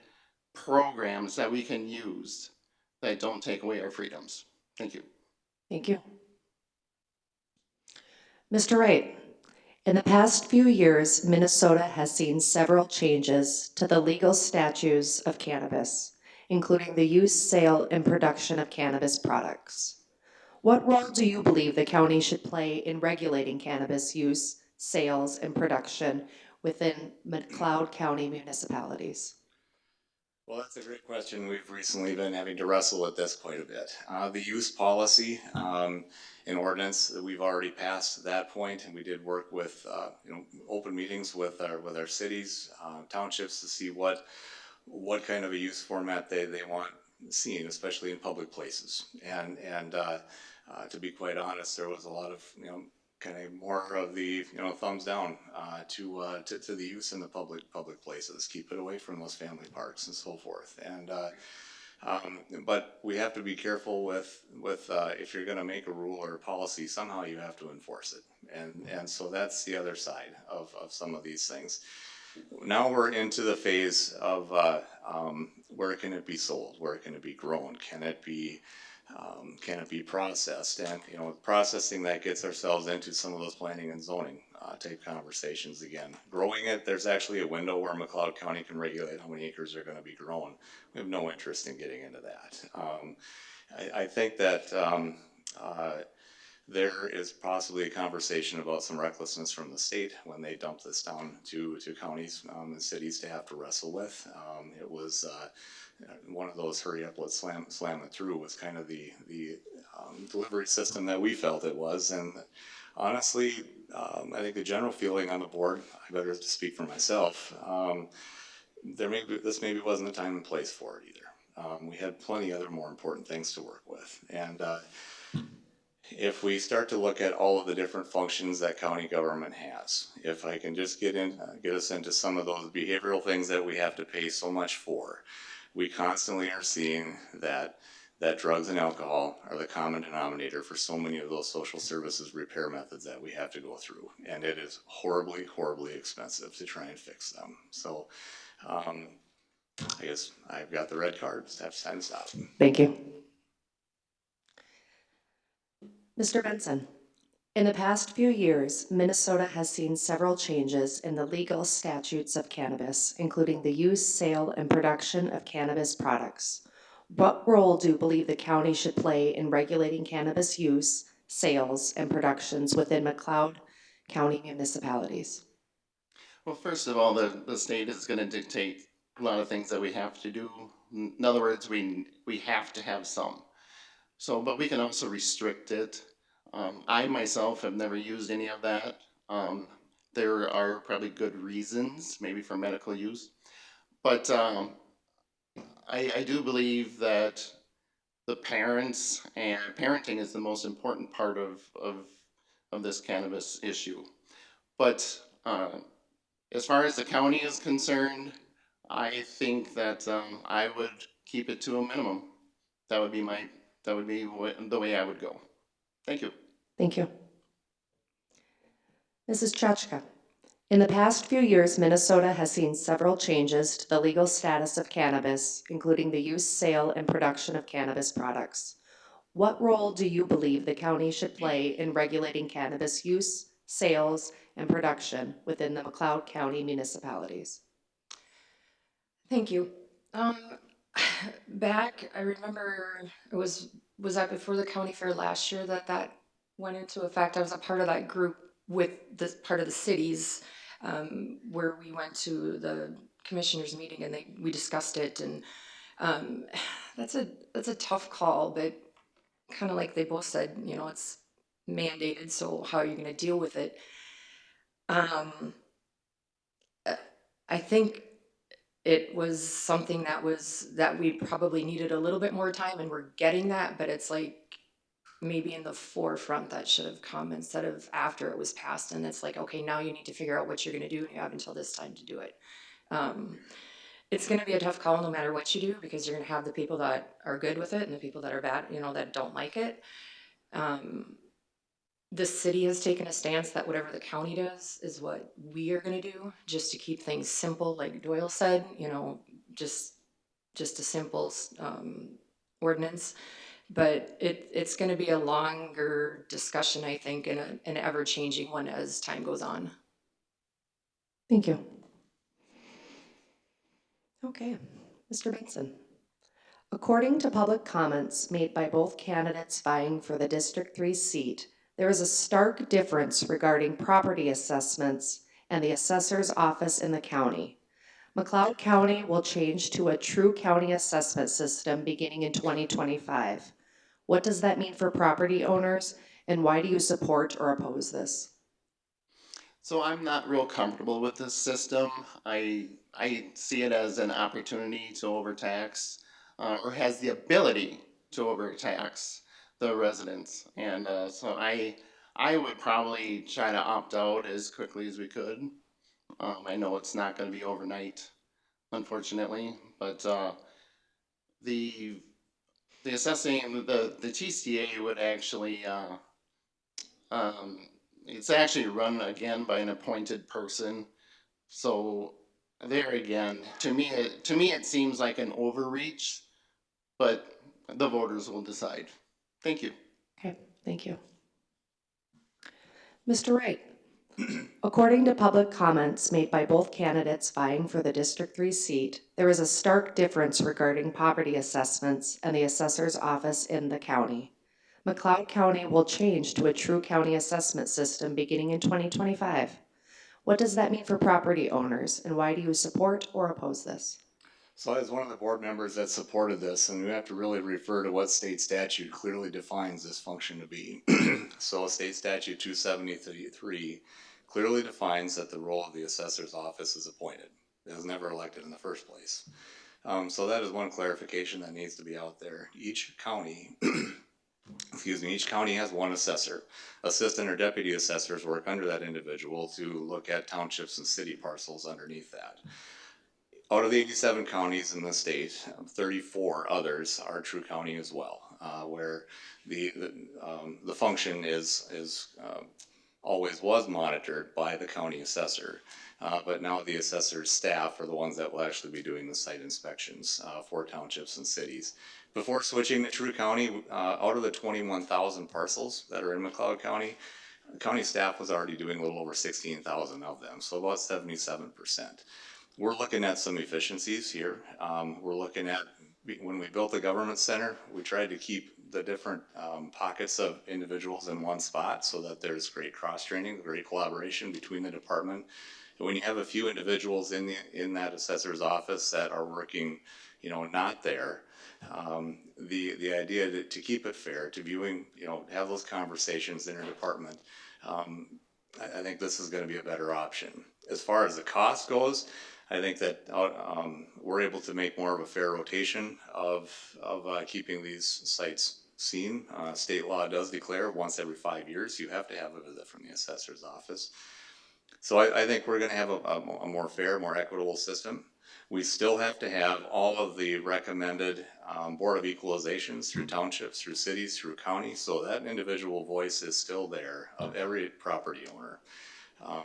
programs that we can use that don't take away our freedoms. Thank you. Thank you. Mr. Wright, in the past few years, Minnesota has seen several changes to the legal statutes of cannabis, including the use, sale, and production of cannabis products. What role do you believe the county should play in regulating cannabis use, sales, and production within McLeod County municipalities? Well, that's a great question. We've recently been having to wrestle with this quite a bit. The use policy in ordinance, we've already passed that point, and we did work with open meetings with our cities, townships, to see what kind of a use format they want seen, especially in public places. And to be quite honest, there was a lot of kind of more of the thumbs down to the use in the public places. Keep it away from those family parks and so forth. And but we have to be careful with if you're going to make a rule or a policy, somehow you have to enforce it. And so that's the other side of some of these things. Now we're into the phase of where can it be sold? Where can it be grown? Can it be processed? And processing, that gets ourselves into some of those planning and zoning type conversations again. Growing it, there's actually a window where McLeod County can regulate how many acres are going to be grown. We have no interest in getting into that. I think that there is possibly a conversation about some recklessness from the state when they dump this down to counties and cities to have to wrestle with. It was one of those hurry up, let's slam it through was kind of the delivery system that we felt it was. And honestly, I think the general feeling on the board, I better speak for myself, this maybe wasn't the time and place for it either. We had plenty other more important things to work with. And if we start to look at all of the different functions that county government has, if I can just get us into some of those behavioral things that we have to pay so much for, we constantly are seeing that drugs and alcohol are the common denominator for so many of those social services repair methods that we have to go through. And it is horribly, horribly expensive to try and fix them. So I guess I've got the red card. It's time to stop. Thank you. Mr. Benson, in the past few years, Minnesota has seen several changes in the legal statutes of cannabis, including the use, sale, and production of cannabis products. What role do you believe the county should play in regulating cannabis use, sales, and productions within McLeod County municipalities? Well, first of all, the state is going to dictate a lot of things that we have to do. In other words, we have to have some. So, but we can also restrict it. I myself have never used any of that. There are probably good reasons, maybe for medical use. But I do believe that the parents and parenting is the most important part of this cannabis issue. But as far as the county is concerned, I think that I would keep it to a minimum. That would be the way I would go. Thank you. Thank you. Mrs. Chachka, in the past few years, Minnesota has seen several changes to the legal status of cannabis, including the use, sale, and production of cannabis products. What role do you believe the county should play in regulating cannabis use, sales, and production within the McLeod County municipalities? Thank you. Back, I remember it was that before the county fair last year that went into effect. I was a part of that group with this part of the cities where we went to the commissioners meeting and we discussed it, and that's a tough call, but kind of like they both said, you know, it's mandated, so how are you going to deal with it? I think it was something that we probably needed a little bit more time, and we're getting that, but it's like maybe in the forefront that should have come instead of after it was passed. And it's like, okay, now you need to figure out what you're going to do, and you have until this time to do it. It's going to be a tough call no matter what you do, because you're going to have the people that are good with it and the people that are bad, you know, that don't like it. The city has taken a stance that whatever the county does is what we are going to do, just to keep things simple, like Doyle said, you know, just a simple ordinance. But it's going to be a longer discussion, I think, and an ever-changing one as time goes on. Thank you. Okay, Mr. Benson. According to public comments made by both candidates vying for the District 3 seat, there is a stark difference regarding property assessments and the assessor's office in the county. McLeod County will change to a true county assessment system beginning in 2025. What does that mean for property owners, and why do you support or oppose this? So I'm not real comfortable with this system. I see it as an opportunity to overtax, or has the ability to overtax the residents. And so I would probably try to opt out as quickly as we could. I know it's not going to be overnight, unfortunately, but the assessing, the TCA would actually, it's actually run again by an appointed person. So there again, to me it seems like an overreach, but the voters will decide. Thank you. Okay, thank you. Mr. Wright, According to public comments made by both candidates vying for the District 3 seat, there is a stark difference regarding property assessments and the assessor's office in the county. McLeod County will change to a true county assessment system beginning in 2025. What does that mean for property owners, and why do you support or oppose this? So as one of the board members that supported this, and we have to really refer to what state statute clearly defines this function to be. So state statute 273 clearly defines that the role of the assessor's office is appointed. It was never elected in the first place. So that is one clarification that needs to be out there. Each county, each county has one assessor. Assistant or deputy assessors work under that individual to look at townships and city parcels underneath that. Out of the 87 counties in the state, 34 others are true county as well, where the function is always was monitored by the county assessor. But now the assessor's staff are the ones that will actually be doing the site inspections for townships and cities. Before switching to True County, out of the 21,000 parcels that are in McLeod County, county staff was already doing a little over 16,000 of them, so about 77%. We're looking at some efficiencies here. We're looking at, when we built the government center, we tried to keep the different pockets of individuals in one spot so that there's great cross-training, great collaboration between the department. And when you have a few individuals in that assessor's office that are working, not there, the idea to keep it fair, to viewing, have those conversations interdepartment, I think this is going to be a better option. As far as the cost goes, I think that we're able to make more of a fair rotation of keeping these sites seen. State law does declare once every 5 years you have to have a visit from the assessor's office. So I think we're going to have a more fair, more equitable system. We still have to have all of the recommended Board of Equalizations through townships, through cities, through counties, so that individual voice is still there of every property owner.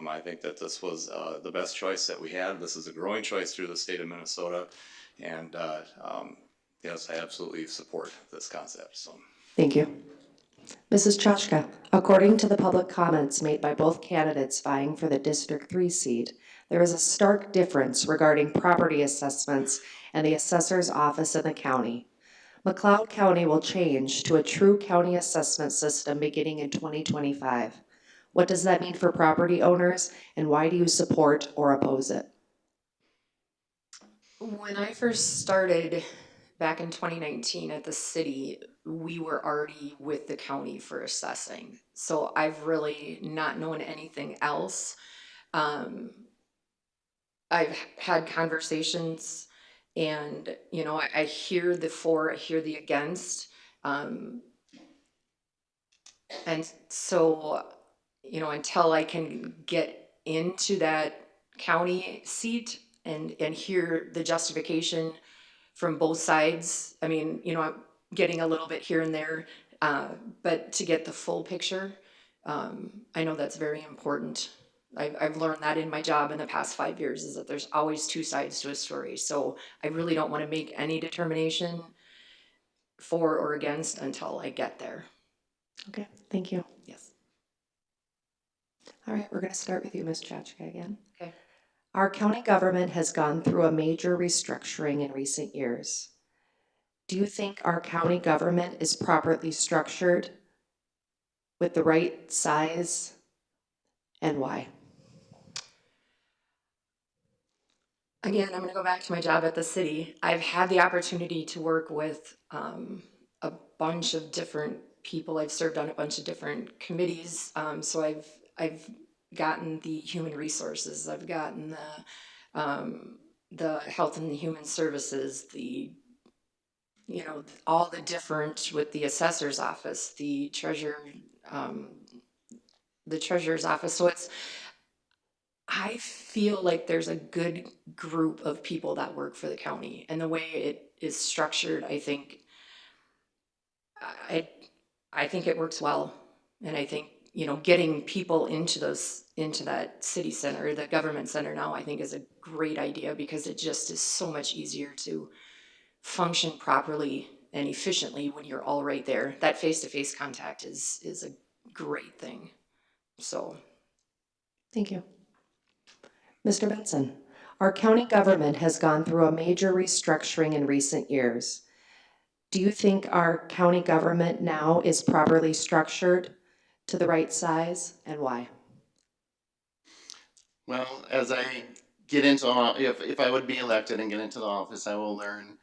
I think that this was the best choice that we had. This is a growing choice through the state of Minnesota, and yes, I absolutely support this concept. So, Thank you. Mrs. Chachka, according to the public comments made by both candidates vying for the District 3 seat, there is a stark difference regarding property assessments and the assessor's office in the county. McLeod County will change to a true county assessment system beginning in 2025. What does that mean for property owners, and why do you support or oppose it? When I first started back in 2019 at the city, we were already with the county for assessing. So I've really not known anything else. I've had conversations and, I hear the for, I hear the against. And so, until I can get into that county seat and hear the justification from both sides. I mean, I'm getting a little bit here and there, but to get the full picture, I know that's very important. I've learned that in my job in the past 5 years is that there's always two sides to a story. So I really don't want to make any determination for or against until I get there. Okay, thank you. Yes. All right, we're going to start with you, Ms. Chachka, again. Okay. Our county government has gone through a major restructuring in recent years. Do you think our county government is properly structured with the right size, and why? Again, I'm going to go back to my job at the city. I've had the opportunity to work with a bunch of different people. I've served on a bunch of different committees. So I've gotten the human resources. I've gotten the health and human services. All the different with the assessor's office, the treasurer's office. So I feel like there's a good group of people that work for the county, and the way it is structured, I think it works well. And I think, getting people into that city center, the government center now, I think is a great idea because it just is so much easier to function properly and efficiently when you're all right there. That face-to-face contact is a great thing. So Thank you. Mr. Benson, our county government has gone through a major restructuring in recent years. Do you think our county government now is properly structured to the right size, and why? Well, as I get into, if I would be elected and get into the office, I will learn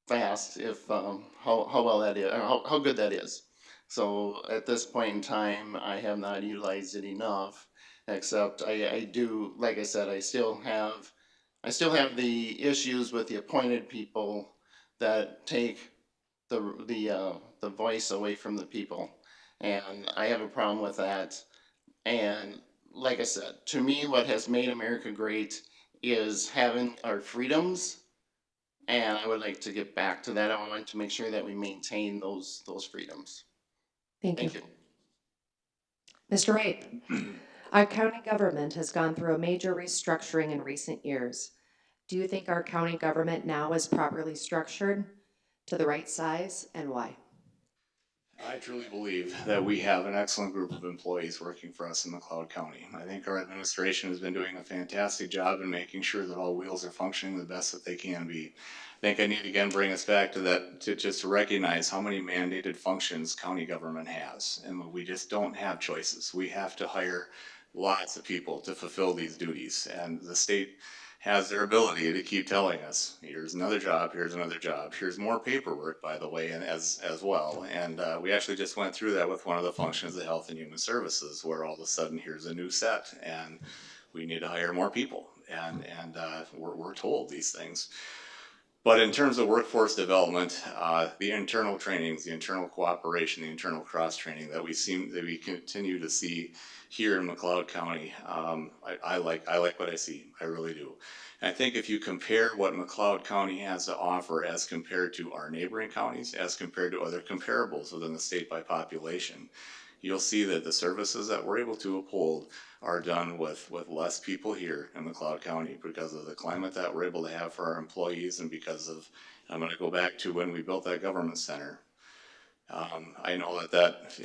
fast if how well that is, or how good that is. So at this point in time, I have not utilized it enough. Except I do, like I said, I still have the issues with the appointed people that take the voice away from the people, and I have a problem with that. And like I said, to me, what has made America great is having our freedoms, and I would like to get back to that. I want to make sure that we maintain those freedoms. Thank you. Thank you. Mr. Wright, our county government has gone through a major restructuring in recent years. Do you think our county government now is properly structured to the right size, and why? I truly believe that we have an excellent group of employees working for us in McLeod County. I think our administration has been doing a fantastic job in making sure that all wheels are functioning the best that they can be. I think I need to again bring us back to that, to just recognize how many mandated functions county government has. And we just don't have choices. We have to hire lots of people to fulfill these duties. And the state has their ability to keep telling us, here's another job, here's more paperwork, by the way, and as well. And we actually just went through that with one of the functions of Health and Human Services, where all of a sudden here's a new set, and we need to hire more people. And we're told these things. But in terms of workforce development, the internal trainings, the internal cooperation, the internal cross training that we continue to see here in McLeod County, I like what I see. I really do. And I think if you compare what McLeod County has to offer as compared to our neighboring counties, as compared to other comparables within the state by population, you'll see that the services that we're able to uphold are done with less people here in McLeod County because of the climate that we're able to have for our employees, and because of, I'm going to go back to when we built that government center. I know that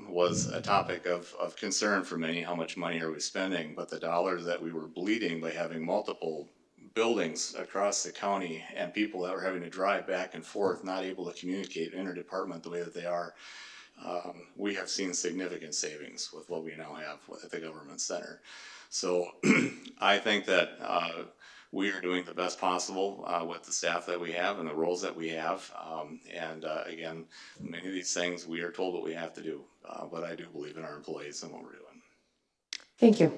was a topic of concern for many. How much money are we spending? But the dollars that we were bleeding by having multiple buildings across the county and people that were having to drive back and forth, not able to communicate interdepartment the way that they are, we have seen significant savings with what we now have at the government center. So I think that we are doing the best possible with the staff that we have and the roles that we have. Again, many of these things we are told what we have to do, but I do believe in our employees and what we're doing. Thank you.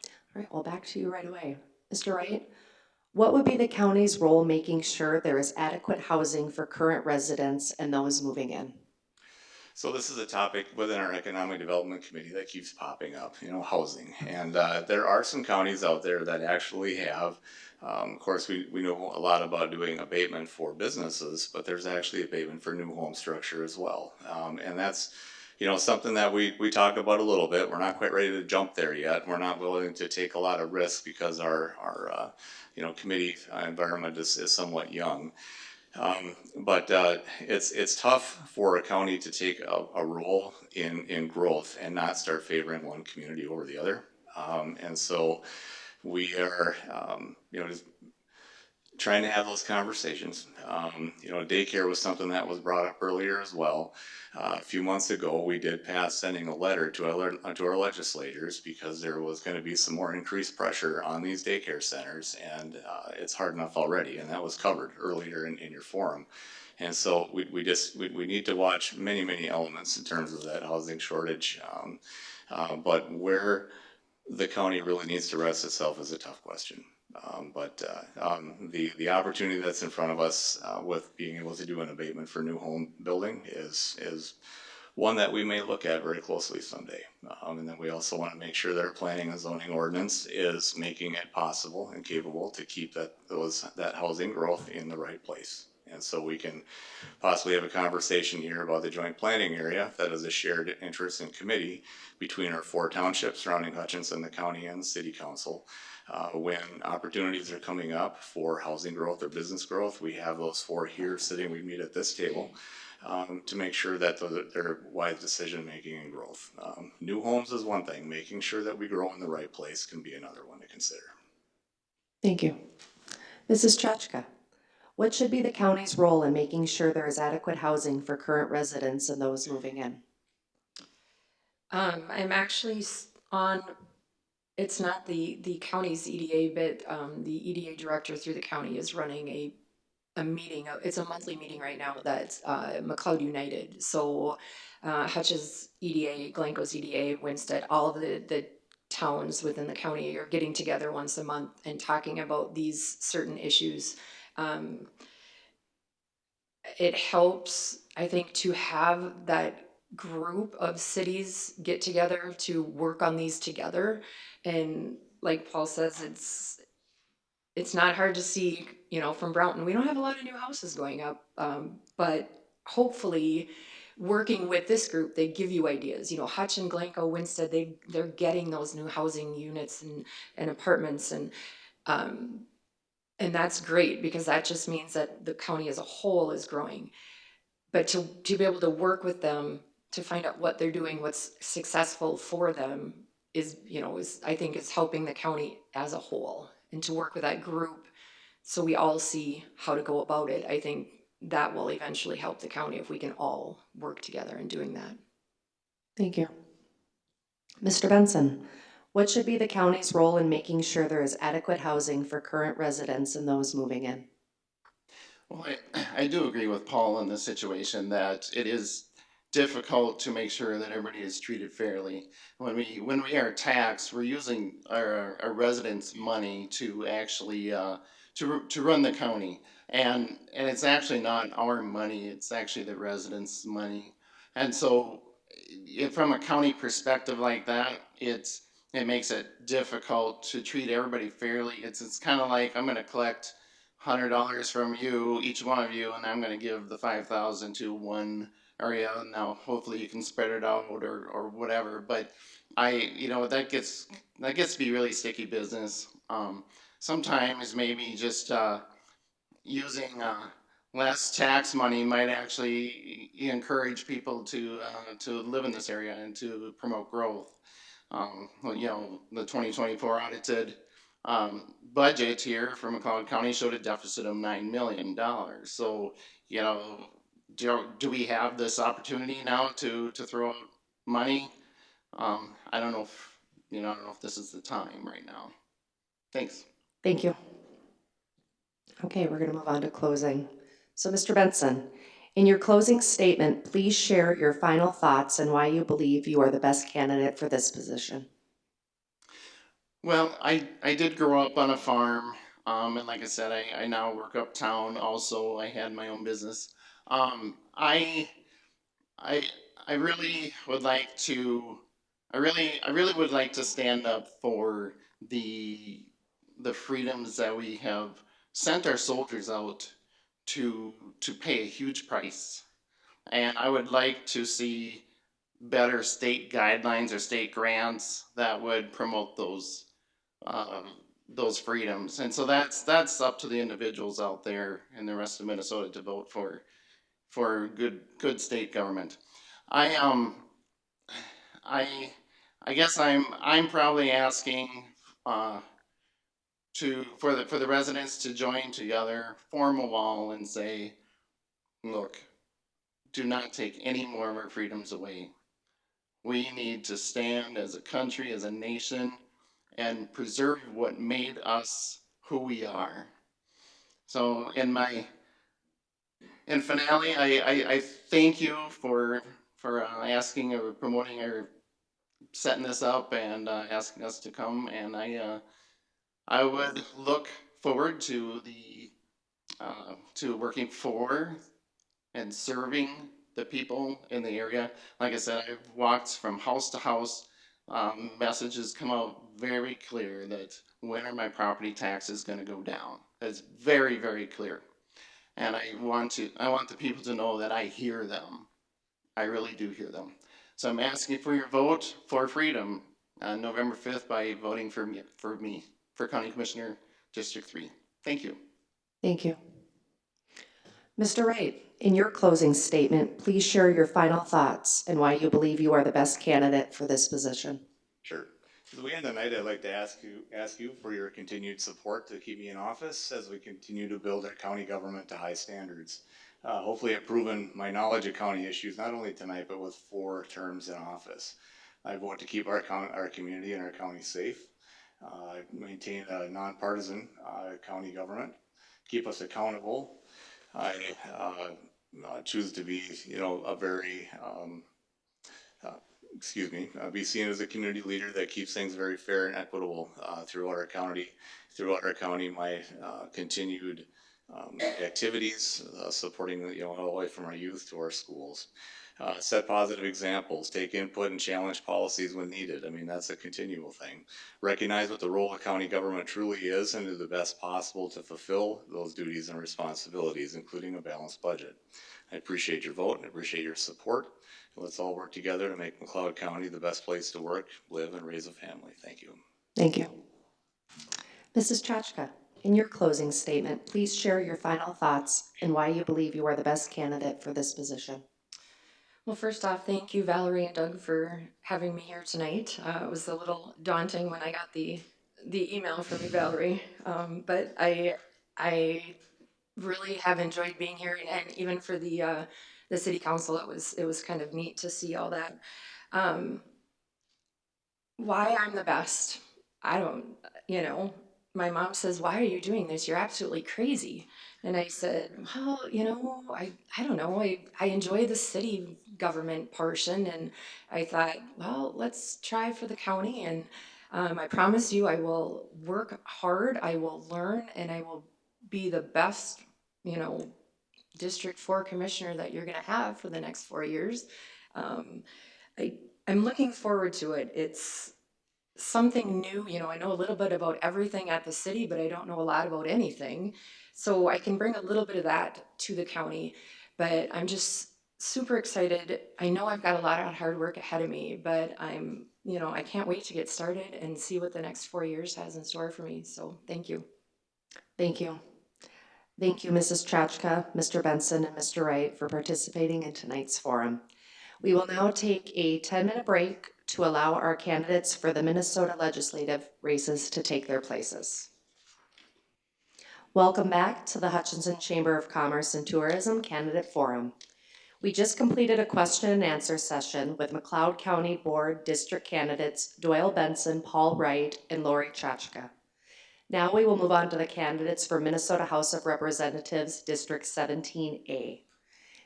All right, well, back to you right away. Mr. Wright, what would be the county's role making sure there is adequate housing for current residents and those moving in? So this is a topic within our Economic Development Committee that keeps popping up, housing. And there are some counties out there that actually have, of course, we know a lot about doing abatement for businesses, but there's actually abatement for new home structure as well. And that's, something that we talk about a little bit. We're not quite ready to jump there yet. We're not willing to take a lot of risk because our committee environment is somewhat young. But it's tough for a county to take a role in growth and not start favoring one community over the other. And so we are, just trying to have those conversations. Daycare was something that was brought up earlier as well. A few months ago, we did pass sending a letter to our legislators because there was going to be some more increased pressure on these daycare centers, and it's hard enough already, and that was covered earlier in your forum. And so we need to watch many elements in terms of that housing shortage, but where the county really needs to rest itself is a tough question. The opportunity that's in front of us with being able to do an abatement for new home building is one that we may look at very closely someday. And then we also want to make sure that our planning and zoning ordinance is making it possible and capable to keep that housing growth in the right place. And so we can possibly have a conversation here about the joint planning area that is a shared interest in committee between our 4 townships surrounding Hutchinson, the county, and the city council. When opportunities are coming up for housing growth or business growth, we have those 4 here sitting. We meet at this table to make sure that they're wise decision making and growth. New homes is one thing. Making sure that we grow in the right place can be another one to consider. Thank you. Mrs. Chachka, what should be the county's role in making sure there is adequate housing for current residents and those moving in? I'm actually on, it's not the county's EDA, but the EDA director through the county is running a meeting. It's a monthly meeting right now that's McLeod United. So Hutch's EDA, Glencoe's EDA, Winstead, all of the towns within the county are getting together once a month and talking about these certain issues. It helps, I think, to have that group of cities get together to work on these together. And like Paul says, it's not hard to see, you know, from Brownton. We don't have a lot of new houses going up, but hopefully working with this group, they give you ideas. You know, Hutch and Glencoe, Winstead, they're getting those new housing units and apartments, and that's great because that just means that the county as a whole is growing. But to be able to work with them to find out what they're doing, what's successful for them is, you know, is I think is helping the county as a whole, and to work with that group so we all see how to go about it. I think that will eventually help the county if we can all work together in doing that. Thank you. Mr. Benson, what should be the county's role in making sure there is adequate housing for current residents and those moving in? Well, I do agree with Paul in this situation that it is difficult to make sure that everybody is treated fairly. When we are taxed, we're using our residents' money to actually to run the county, and it's actually not our money; it's actually the residents' money. And so, from a county perspective like that, it makes it difficult to treat everybody fairly. It's kind of like I'm going to collect $100 from you, each one of you, and I'm going to give the 5,000 to one area. Now, hopefully, you can spread it out or whatever. But that gets to be really sticky business. Sometimes maybe just using less tax money might actually encourage people to live in this area and to promote growth. The 2024 audited budget here from McLeod County showed a deficit of $9 million. So, do we have this opportunity now to throw out money? I don't know if this is the time right now. Thanks. Thank you. Okay, we're going to move on to closing. So, Mr. Benson, in your closing statement, please share your final thoughts and why you believe you are the best candidate for this position. Well, I did grow up on a farm, and like I said, I now work uptown. Also, I had my own business. I really would like to. I really would like to stand up for the freedoms that we have sent our soldiers out to pay a huge price, and I would like to see better state guidelines or state grants that would promote those freedoms. And so that's up to the individuals out there in the rest of Minnesota to vote for good state government. I guess I'm probably asking for the residents to join together, form a wall, and say, look, do not take any more of our freedoms away. We need to stand as a country, as a nation, and preserve what made us who we are. So in finale, I thank you for asking or promoting or setting this up and asking us to come, and I would look forward to to working for and serving the people in the area. Like I said, I've walked from house to house. Messages come out very clear that when are my property taxes going to go down? That's very, very clear. And I want the people to know that I hear them. I really do hear them. So I'm asking for your vote for freedom on November 5th by voting for me, for County Commissioner District 3. Thank you. Thank you. Mr. Wright, in your closing statement, please share your final thoughts and why you believe you are the best candidate for this position. Sure. As we end the night, I'd like to ask you for your continued support to keep me in office as we continue to build our county government to high standards. Hopefully I've proven my knowledge of county issues, not only tonight, but with 4 terms in office. I vote to keep our community and our county safe, maintain a nonpartisan county government, keep us accountable. I choose to be, a very, be seen as a community leader that keeps things very fair and equitable throughout our county. Throughout our county, my continued activities, supporting all the way from our youth to our schools. Set positive examples, take input and challenge policies when needed. I mean, that's a continual thing. Recognize what the role of county government truly is and do the best possible to fulfill those duties and responsibilities, including a balanced budget. I appreciate your vote and appreciate your support. Let's all work together to make McLeod County the best place to work, live, and raise a family. Thank you. Thank you. Mrs. Chachka, in your closing statement, please share your final thoughts and why you believe you are the best candidate for this position. Well, first off, thank you, Valerie and Doug, for having me here tonight. It was a little daunting when I got the email from you, Valerie, but I really have enjoyed being here, and even for the city council, it was kind of neat to see all that. Why I'm the best, I don't, my mom says, "Why are you doing this? You're absolutely crazy." And I said, "Well, I don't know. I enjoy the city government portion." And I thought, well, let's try for the county. And I promise you, I will work hard, I will learn, and I will be the best, District 4 commissioner that you're going to have for the next 4 years. I'm looking forward to it. It's something new. I know a little bit about everything at the city, but I don't know a lot about anything. So I can bring a little bit of that to the county, but I'm just super excited. I know I've got a lot of hard work ahead of me, but I can't wait to get started and see what the next 4 years has in store for me. So thank you. Thank you. Thank you, Mrs. Chachka, Mr. Benson, and Mr. Wright for participating in tonight's forum. We will now take a 10-minute break to allow our candidates for the Minnesota legislative races to take their places. Welcome back to the Hutchinson Chamber of Commerce and Tourism Candidate Forum. We just completed a question and answer session with McLeod County Board District candidates Doyle Benson, Paul Wright, and Lori Chachka. Now we will move on to the candidates for Minnesota House of Representatives District 17A.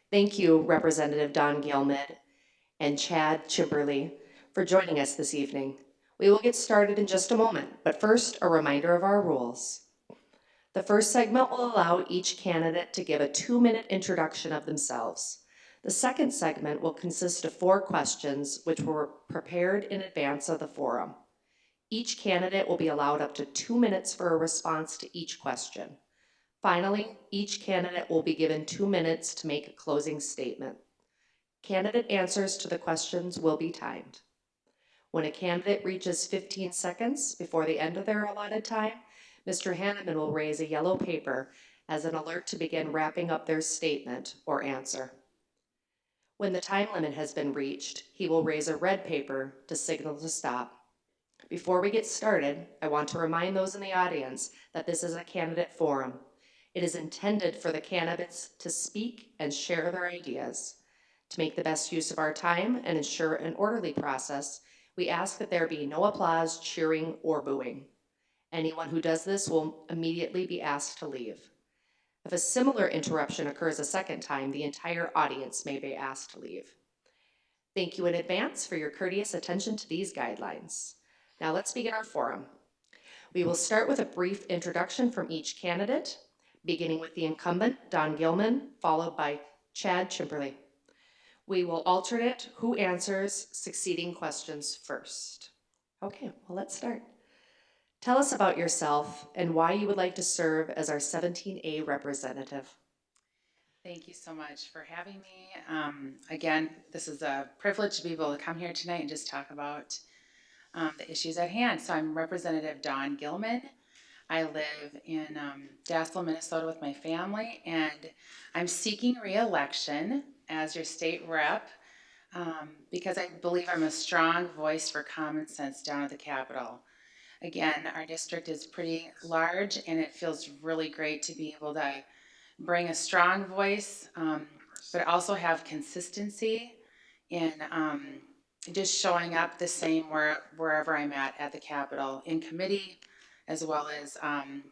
Thank you, Representative Don Gilmed and Chad Chimberly, for joining us this evening. We will get started in just a moment, but first, a reminder of our rules. The first segment will allow each candidate to give a 2-minute introduction of themselves. The second segment will consist of 4 questions which were prepared in advance of the forum. Each candidate will be allowed up to 2 minutes for a response to each question. Finally, each candidate will be given 2 minutes to make a closing statement. Candidate answers to the questions will be timed. When a candidate reaches 15 seconds before the end of their allotted time, Mr. Hanneman will raise a yellow paper as an alert to begin wrapping up their statement or answer. When the time limit has been reached, he will raise a red paper to signal to stop. Before we get started, I want to remind those in the audience that this is a candidate forum. It is intended for the candidates to speak and share their ideas. To make the best use of our time and ensure an orderly process, we ask that there be no applause, cheering, or booing. Anyone who does this will immediately be asked to leave. If a similar interruption occurs a second time, the entire audience may be asked to leave. Thank you in advance for your courteous attention to these guidelines. Now let's begin our forum. We will start with a brief introduction from each candidate, beginning with the incumbent, Don Gilman, followed by Chad Chimberly. We will alternate who answers succeeding questions first. Okay, well, let's start. Tell us about yourself and why you would like to serve as our 17A representative. Thank you so much for having me. Again, this is a privilege to be able to come here tonight and just talk about the issues at hand. So I'm Representative Dawn Gilman. I live in Dassel, Minnesota with my family, and I'm seeking re-election as your state rep because I believe I'm a strong voice for common sense down at the Capitol. Again, our district is pretty large, and it feels really great to be able to bring a strong voice, but also have consistency in just showing up the same wherever I'm at the Capitol, in committee, as well as on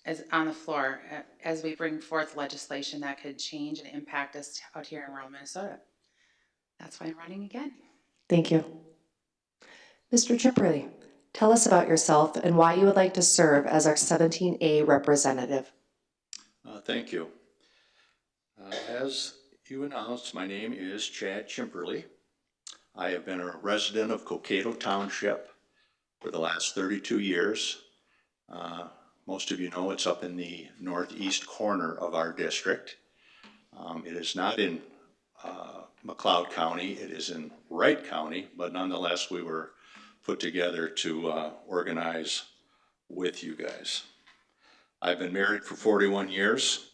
the floor, as we bring forth legislation that could change and impact us out here in rural Minnesota. That's why I'm running again. Thank you. Mr. Chipperley, tell us about yourself and why you would like to serve as our 17A representative. Thank you. As you announced, my name is Chad Chimperly. I have been a resident of Cokato Township for the last 32 years. Most of you know it's up in the northeast corner of our district. It is not in McLeod County, it is in Wright County, but nonetheless we were put together to organize with you guys. I've been married for 41 years.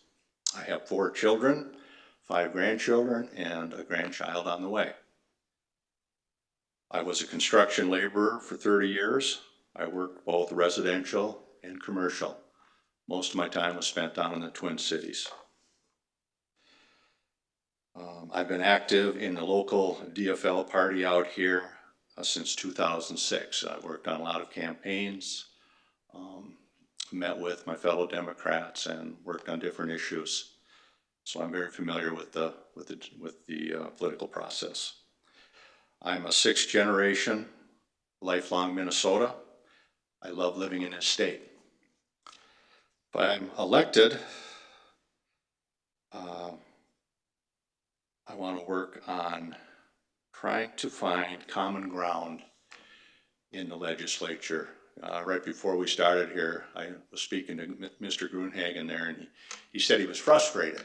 I have 4 children, 5 grandchildren, and a grandchild on the way. I was a construction laborer for 30 years. I worked both residential and commercial. Most of my time was spent down in the Twin Cities. I've been active in the local DFL party out here since 2006. I've worked on a lot of campaigns, met with my fellow Democrats, and worked on different issues. So I'm very familiar with the political process. I'm a 6th generation, lifelong Minnesota. I love living in this state. If I'm elected, I want to work on trying to find common ground in the legislature. Right before we started here, I was speaking to Mr. Grunhagen there, and he said he was frustrated,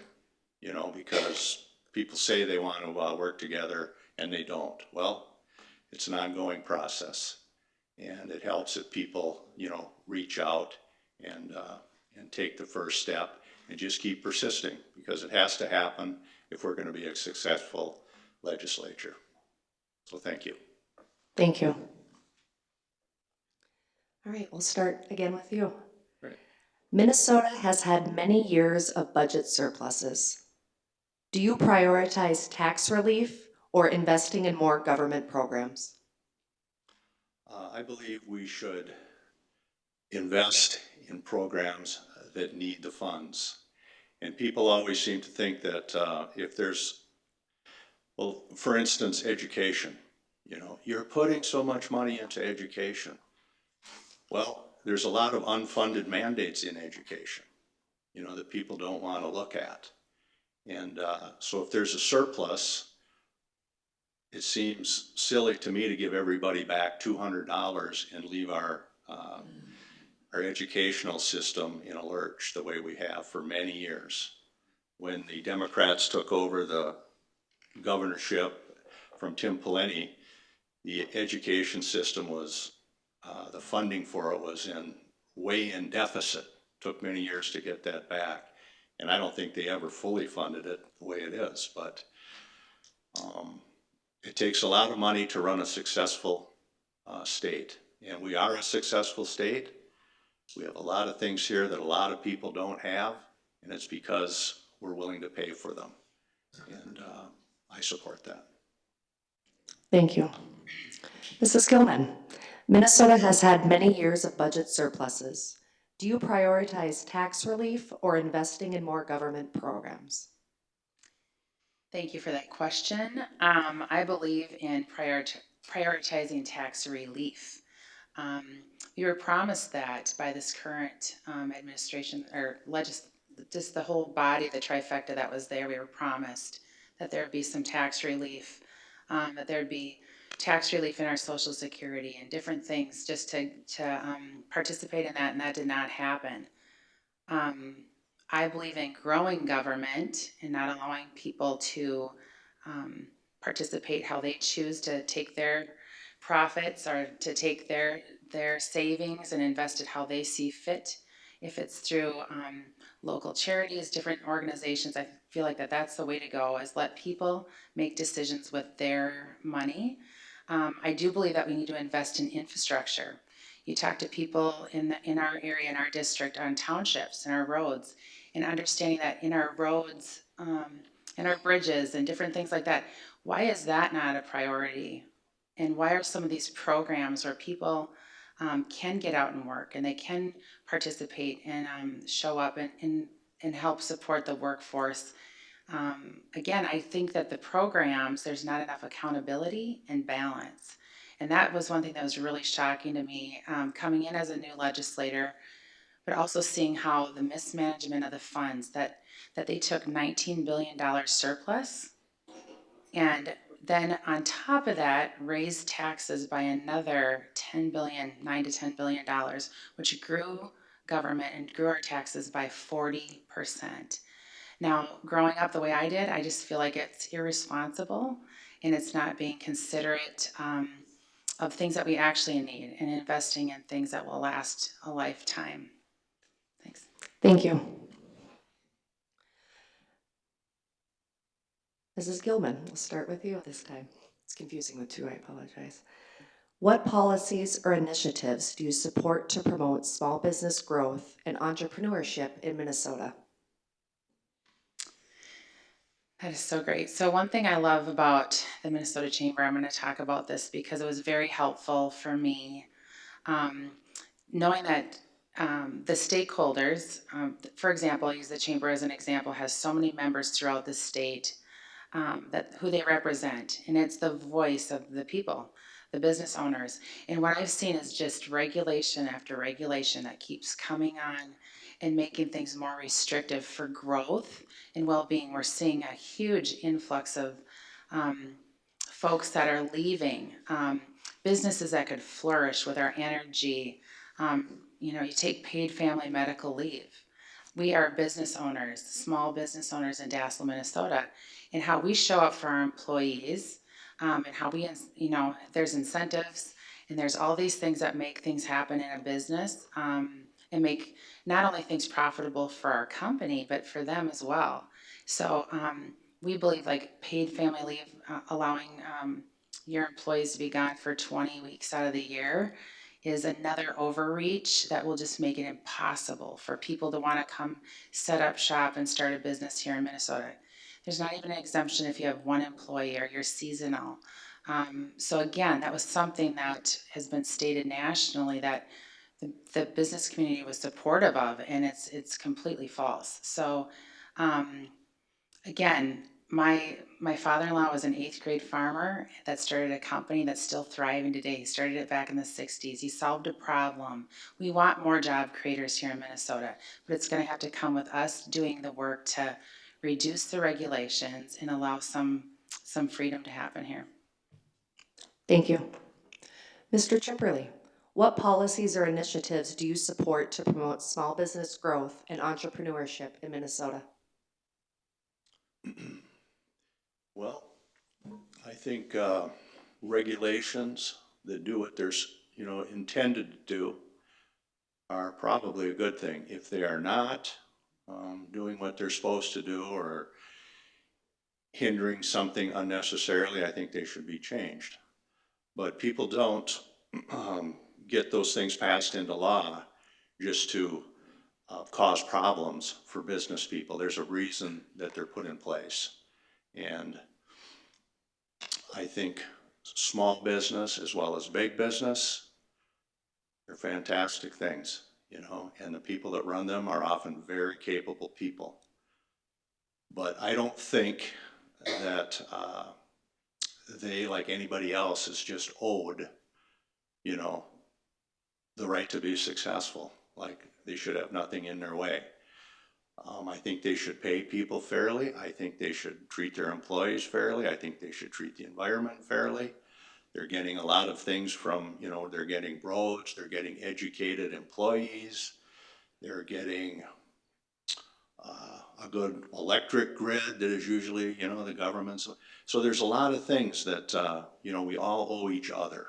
you know, because people say they want to work together and they don't. Well, it's an ongoing process, and it helps if people, you know, reach out and take the first step and just keep persisting, because it has to happen if we're going to be a successful legislature. So thank you. Thank you. All right, we'll start again with you. Great. Minnesota has had many years of budget surpluses. Do you prioritize tax relief or investing in more government programs? I believe we should invest in programs that need the funds. And people always seem to think that if there's, well, for instance, education, you know, you're putting so much money into education. Well, there's a lot of unfunded mandates in education, you know, that people don't want to look at. And so if there's a surplus, it seems silly to me to give everybody back $200 and leave our educational system in a lurch the way we have for many years. When the Democrats took over the governorship from Tim Pawlenty, the education system was, the funding for it was way in deficit. Took many years to get that back. And I don't think they ever fully funded it the way it is, but it takes a lot of money to run a successful state. And we are a successful state. We have a lot of things here that a lot of people don't have, and it's because we're willing to pay for them. And I support that. Thank you. Mrs. Gilman, Minnesota has had many years of budget surpluses. Do you prioritize tax relief or investing in more government programs? Thank you for that question. I believe in prioritizing tax relief. We were promised that by this current administration, or just the whole body, the trifecta that was there. We were promised that there would be some tax relief, that there would be tax relief in our Social Security and different things just to participate in that, and that did not happen. I believe in growing government and not allowing people to participate how they choose to take their profits or to take their savings and invest it how they see fit. If it's through local charities, different organizations, I feel like that's the way to go, is let people make decisions with their money. I do believe that we need to invest in infrastructure. You talk to people in our area, in our district, on townships and our roads, and understanding that in our roads, and our bridges and different things like that, why is that not a priority? And why are some of these programs where people can get out and work and they can participate and show up and help support the workforce? Again, I think that the programs, there's not enough accountability and balance. And that was one thing that was really shocking to me coming in as a new legislator, but also seeing how the mismanagement of the funds that they took $19 billion surplus and then on top of that raised taxes by another 10 billion, 9 to 10 billion dollars, which grew government and grew our taxes by 40%. Now, growing up the way I did, I just feel like it's irresponsible and it's not being considerate of things that we actually need and investing in things that will last a lifetime. Thanks. Thank you. Mrs. Gilman, we'll start with you this time. It's confusing with two, I apologize. What policies or initiatives do you support to promote small business growth and entrepreneurship in Minnesota? That is so great. So one thing I love about the Minnesota Chamber, I'm going to talk about this because it was very helpful for me, knowing that the stakeholders, for example, I'll use the Chamber as an example, has so many members throughout the state that who they represent, and it's the voice of the people, the business owners. And what I've seen is just regulation after regulation that keeps coming on and making things more restrictive for growth and well-being. We're seeing a huge influx of folks that are leaving, businesses that could flourish with our energy. You take paid family medical leave. We are business owners, small business owners in Dassel, Minnesota, and how we show up for our employees, and how we, there's incentives and there's all these things that make things happen in a business, and make not only things profitable for our company, but for them as well. So we believe like paid family leave, allowing your employees to be gone for 20 weeks out of the year is another overreach that will just make it impossible for people to want to come set up shop and start a business here in Minnesota. There's not even an exemption if you have one employee or you're seasonal. So again, that was something that has been stated nationally that the business community was supportive of, and it's completely false. So again, my father-in-law was an 8th grade farmer that started a company that's still thriving today. He started it back in the 60s. He solved a problem. We want more job creators here in Minnesota, but it's going to have to come with us doing the work to reduce the regulations and allow some freedom to happen here. Thank you. Mr. Chimperly, what policies or initiatives do you support to promote small business growth and entrepreneurship in Minnesota? Well, I think regulations that do what they're intended to do are probably a good thing. If they are not doing what they're supposed to do or hindering something unnecessarily, I think they should be changed. But people don't get those things passed into law just to cause problems for business people. There's a reason that they're put in place. And I think small business as well as big business are fantastic things, and the people that run them are often very capable people. But I don't think that they, like anybody else, is just owed, the right to be successful. Like they should have nothing in their way. I think they should pay people fairly. I think they should treat their employees fairly. I think they should treat the environment fairly. They're getting a lot of things from, they're getting roads, they're getting educated employees, they're getting good electric grid that is usually, you know, the government's. So there's a lot of things that, you know, we all owe each other.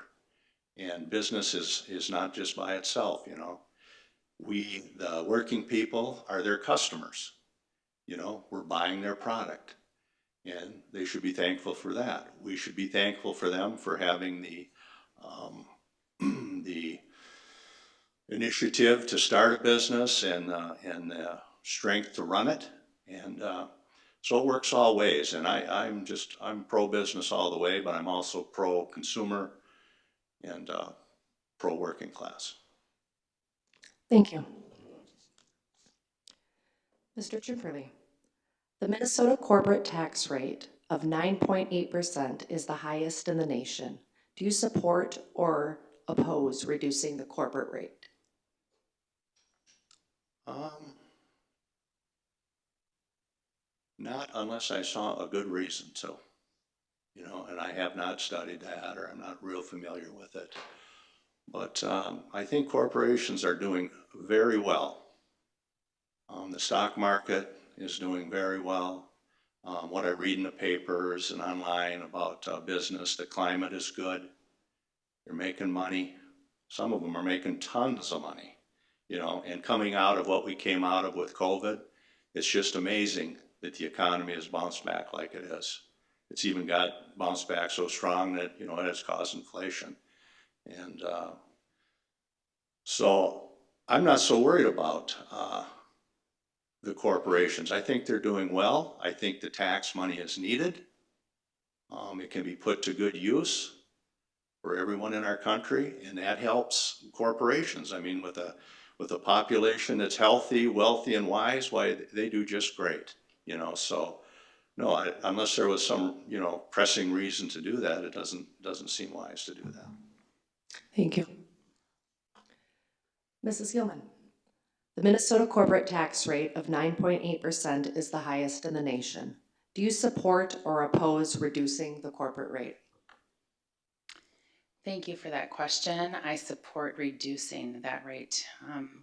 And business is not just by itself, you know. We, the working people, are their customers. You know, we're buying their product. And they should be thankful for that. We should be thankful for them for having the, the initiative to start a business and the strength to run it. And so it works all ways. And I'm pro-business all the way, but I'm also pro-consumer and pro-working class. Thank you. Mr. Chimperly, the Minnesota corporate tax rate of 9.8% is the highest in the nation. Do you support or oppose reducing the corporate rate? Not unless I saw a good reason to, you know, and I have not studied that, or I'm not real familiar with it. But I think corporations are doing very well. The stock market is doing very well. What I read in the papers and online about business, the climate is good. They're making money. Some of them are making tons of money, you know, and coming out of what we came out of with COVID, it's just amazing that the economy has bounced back like it is. It's even got bounced back so strong that, you know, it has caused inflation. And so I'm not so worried about the corporations. I think they're doing well. I think the tax money is needed. It can be put to good use for everyone in our country, and that helps corporations. I mean, with a population that's healthy, wealthy, and wise, why, they do just great, you know. So no, unless there was some, you know, pressing reason to do that, it doesn't seem wise to do that. Thank you. Mrs. Gilman, the Minnesota corporate tax rate of 9.8% is the highest in the nation. Do you support or oppose reducing the corporate rate? Thank you for that question. I support reducing that rate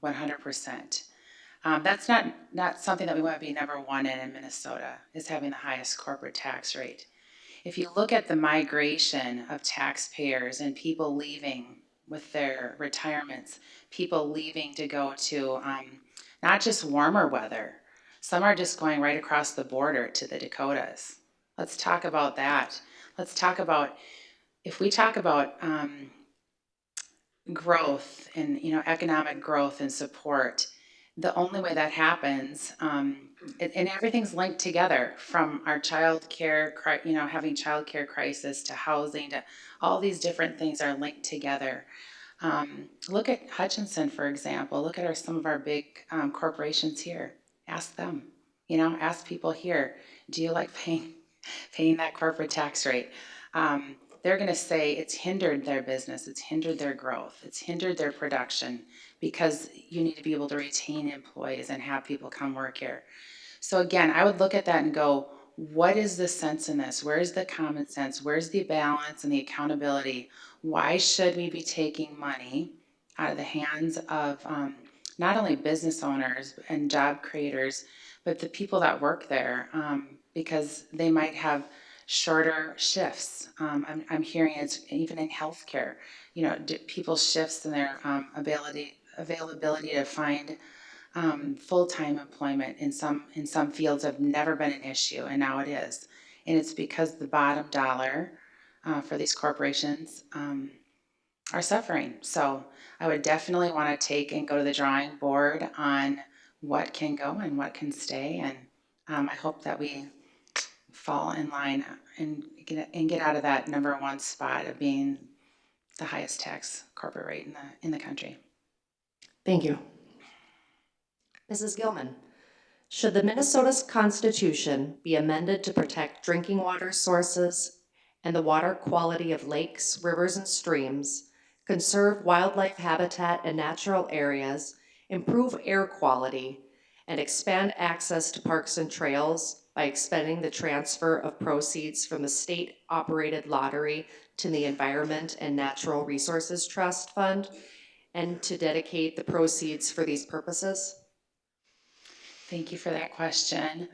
100%. That's not something that we want to be number one in Minnesota, is having the highest corporate tax rate. If you look at the migration of taxpayers and people leaving with their retirements, people leaving to go to not just warmer weather, some are just going right across the border to the Dakotas. Let's talk about that. Let's talk about, if we talk about growth and, you know, economic growth and support, the only way that happens, and everything's linked together, from our child care, you know, having child care crisis, to housing, to all these different things are linked together. Look at Hutchinson, for example. Look at some of our big corporations here. Ask them, you know, ask people here, do you like paying that corporate tax rate? They're going to say it's hindered their business, it's hindered their growth, it's hindered their production, because you need to be able to retain employees and have people come work here. So again, I would look at that and go, what is the sense in this? Where's the common sense? Where's the balance and the accountability? Why should we be taking money out of the hands of not only business owners and job creators, but the people that work there, because they might have shorter shifts. I'm hearing it's even in healthcare, you know, people's shifts and their availability to find full-time employment in some fields have never been an issue, and now it is. And it's because the bottom dollar for these corporations are suffering. So I would definitely want to take and go to the drawing board on what can go and what can stay. And I hope that we fall in line and get out of that number one spot of being the highest tax corporate rate in the country. Thank you. Mrs. Gilman, should the Minnesota's Constitution be amended to protect drinking water sources and the water quality of lakes, rivers, and streams, conserve wildlife habitat and natural areas, improve air quality, and expand access to parks and trails by expending the transfer of proceeds from the state-operated lottery to the Environment and Natural Resources Trust Fund, and to dedicate the proceeds for these purposes? Thank you for that question.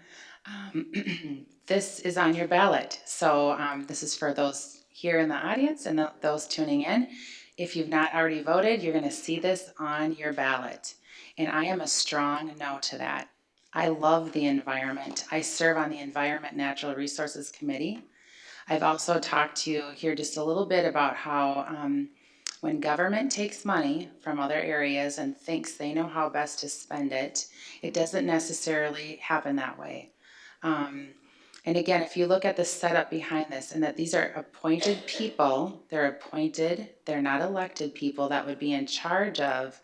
This is on your ballot. So this is for those here in the audience and those tuning in. If you've not already voted, you're going to see this on your ballot. And I am a strong no to that. I love the environment. I serve on the Environment Natural Resources Committee. I've also talked to you here just a little bit about how when government takes money from other areas and thinks they know how best to spend it, it doesn't necessarily happen that way. And again, if you look at the setup behind this, and that these are appointed people, they're appointed, they're not elected people that would be in charge of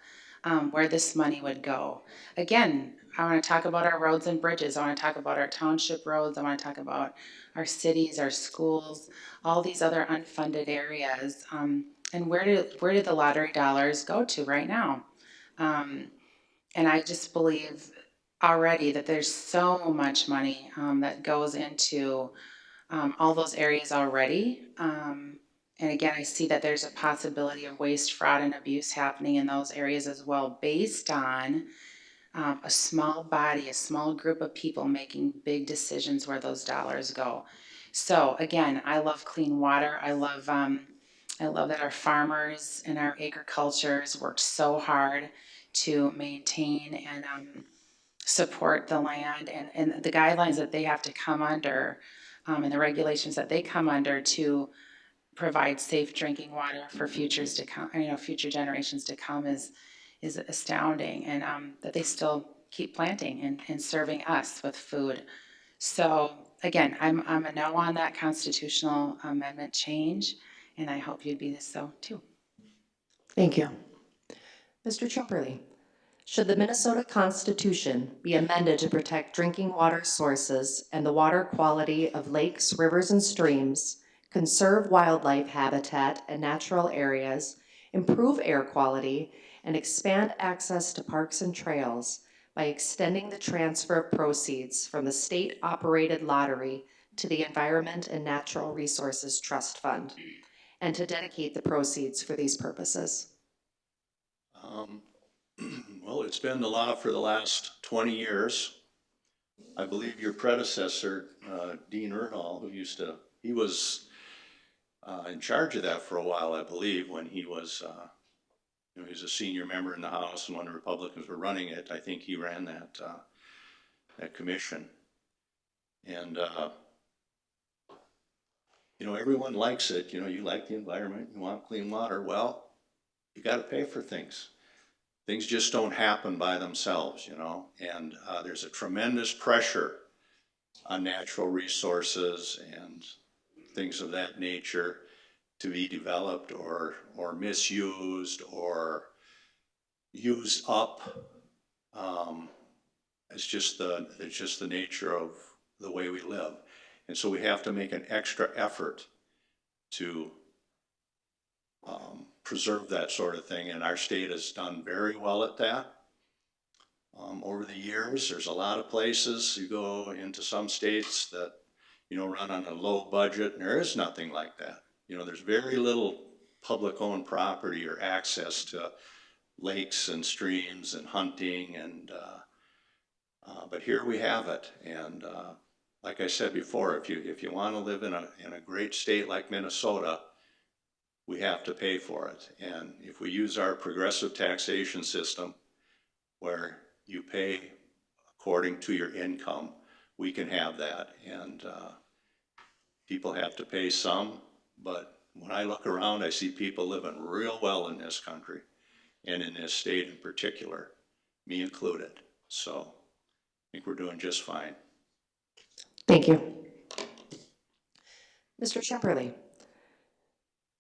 where this money would go. Again, I want to talk about our roads and bridges. I want to talk about our township roads. I want to talk about our cities, our schools, all these other unfunded areas. And where do the lottery dollars go to right now? And I just believe already that there's so much money that goes into all those areas already. And again, I see that there's a possibility of waste, fraud, and abuse happening in those areas as well, based on a small body, a small group of people making big decisions where those dollars go. So again, I love clean water. I love that our farmers and our agricultures worked so hard to maintain and support the land and the guidelines that they have to come under and the regulations that they come under to provide safe drinking water for futures to come, future generations to come is astounding, and that they still keep planting and serving us with food. So again, I'm a no on that constitutional amendment change, and I hope you'd be so too. Thank you. Mr. Chumperly, should the Minnesota Constitution be amended to protect drinking water sources and the water quality of lakes, rivers, and streams, conserve wildlife habitat and natural areas, improve air quality, and expand access to parks and trails by extending the transfer of proceeds from the state-operated lottery to the Environment and Natural Resources Trust Fund, and to dedicate the proceeds for these purposes? Well, it's been the law for the last 20 years. I believe your predecessor, Dean Ernall, he was in charge of that for a while, I believe, when he was, he was a senior member in the House, and when the Republicans were running it, I think he ran that commission. And, everyone likes it. You like the environment, you want clean water. Well, you got to pay for things. Things just don't happen by themselves, and there's a tremendous pressure on natural resources and things of that nature to be developed or misused or used up. It's just the nature of the way we live, and so we have to make an extra effort to preserve that sort of thing, and our state has done very well at that. Over the years, there's a lot of places, you go into some states that, run on a low budget, and there is nothing like that. There's very little public-owned property or access to lakes and streams and hunting, and but here we have it. And like I said before, if you want to live in a great state like Minnesota, we have to pay for it. And if we use our progressive taxation system, where you pay according to your income, we can have that. And people have to pay some, but when I look around, I see people living real well in this country, and in this state in particular, me included. So I think we're doing just fine. Thank you. Mr. Chumperly,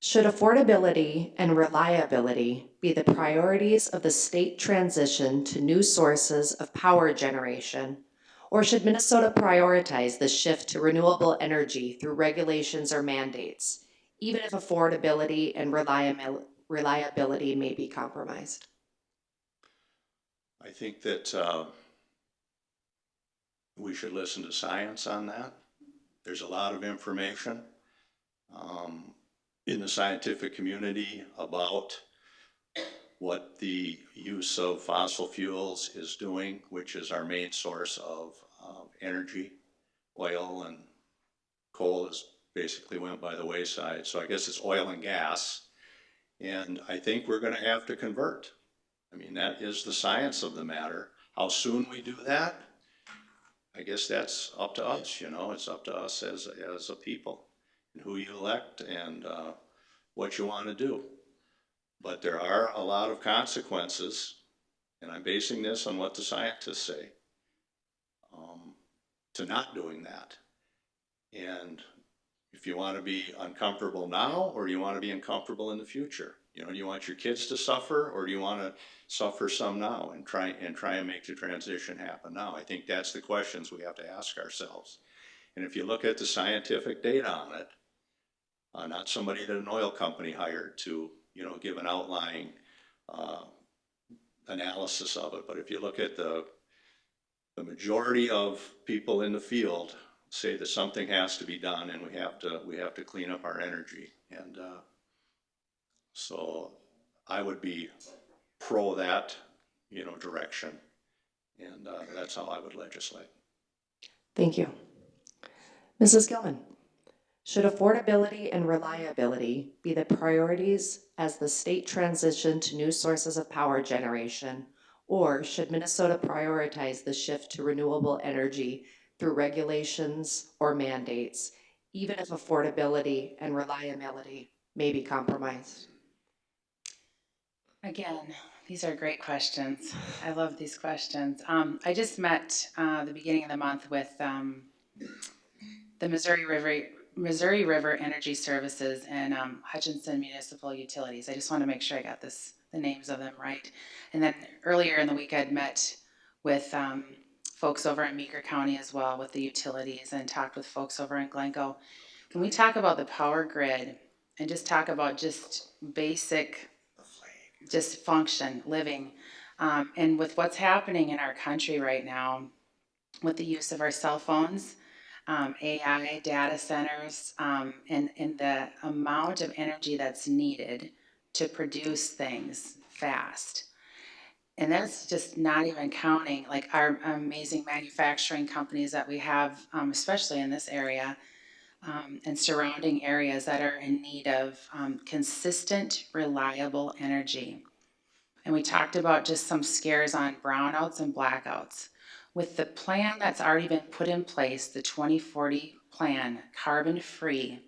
should affordability and reliability be the priorities of the state transition to new sources of power generation, or should Minnesota prioritize the shift to renewable energy through regulations or mandates, even if affordability and reliability may be compromised? I think that we should listen to science on that. There's a lot of information in the scientific community about what the use of fossil fuels is doing, which is our main source of energy. Oil and coal has basically went by the wayside. So I guess it's oil and gas. And I think we're going to have to convert. I mean, that is the science of the matter. How soon we do that, I guess that's up to us, you know, it's up to us as a people, and who you elect and what you want to do. But there are a lot of consequences, and I'm basing this on what the scientists say, to not doing that. And if you want to be uncomfortable now, or do you want to be uncomfortable in the future? You know, do you want your kids to suffer, or do you want to suffer some now and try and make the transition happen now? I think that's the questions we have to ask ourselves. And if you look at the scientific data on it, not somebody that an oil company hired to, you know, give an outlying analysis of it, but if you look at the majority of people in the field say that something has to be done, and we have to clean up our energy. And so I would be pro that, you know, direction, and that's how I would legislate. Thank you. Mrs. Gilman, should affordability and reliability be the priorities as the state transition to new sources of power generation, or should Minnesota prioritize the shift to renewable energy through regulations or mandates, even if affordability and reliability may be compromised? Again, these are great questions. I love these questions. I just met the beginning of the month with the Missouri River Energy Services and Hutchinson Municipal Utilities. I just want to make sure I got the names of them right. And then earlier in the week, I'd met with folks over in Meeker County as well with the utilities, and talked with folks over in Glencoe. When we talk about the power grid and just talk about just basic, just function, living, and with what's happening in our country right now with the use of our cell phones, AI, data centers, and the amount of energy that's needed to produce things fast. And that's just not even counting like our amazing manufacturing companies that we have, especially in this area and surrounding areas that are in need of consistent, reliable energy. And we talked about just some scares on brownouts and blackouts. With the plan that's already been put in place, the 2040 plan, carbon free,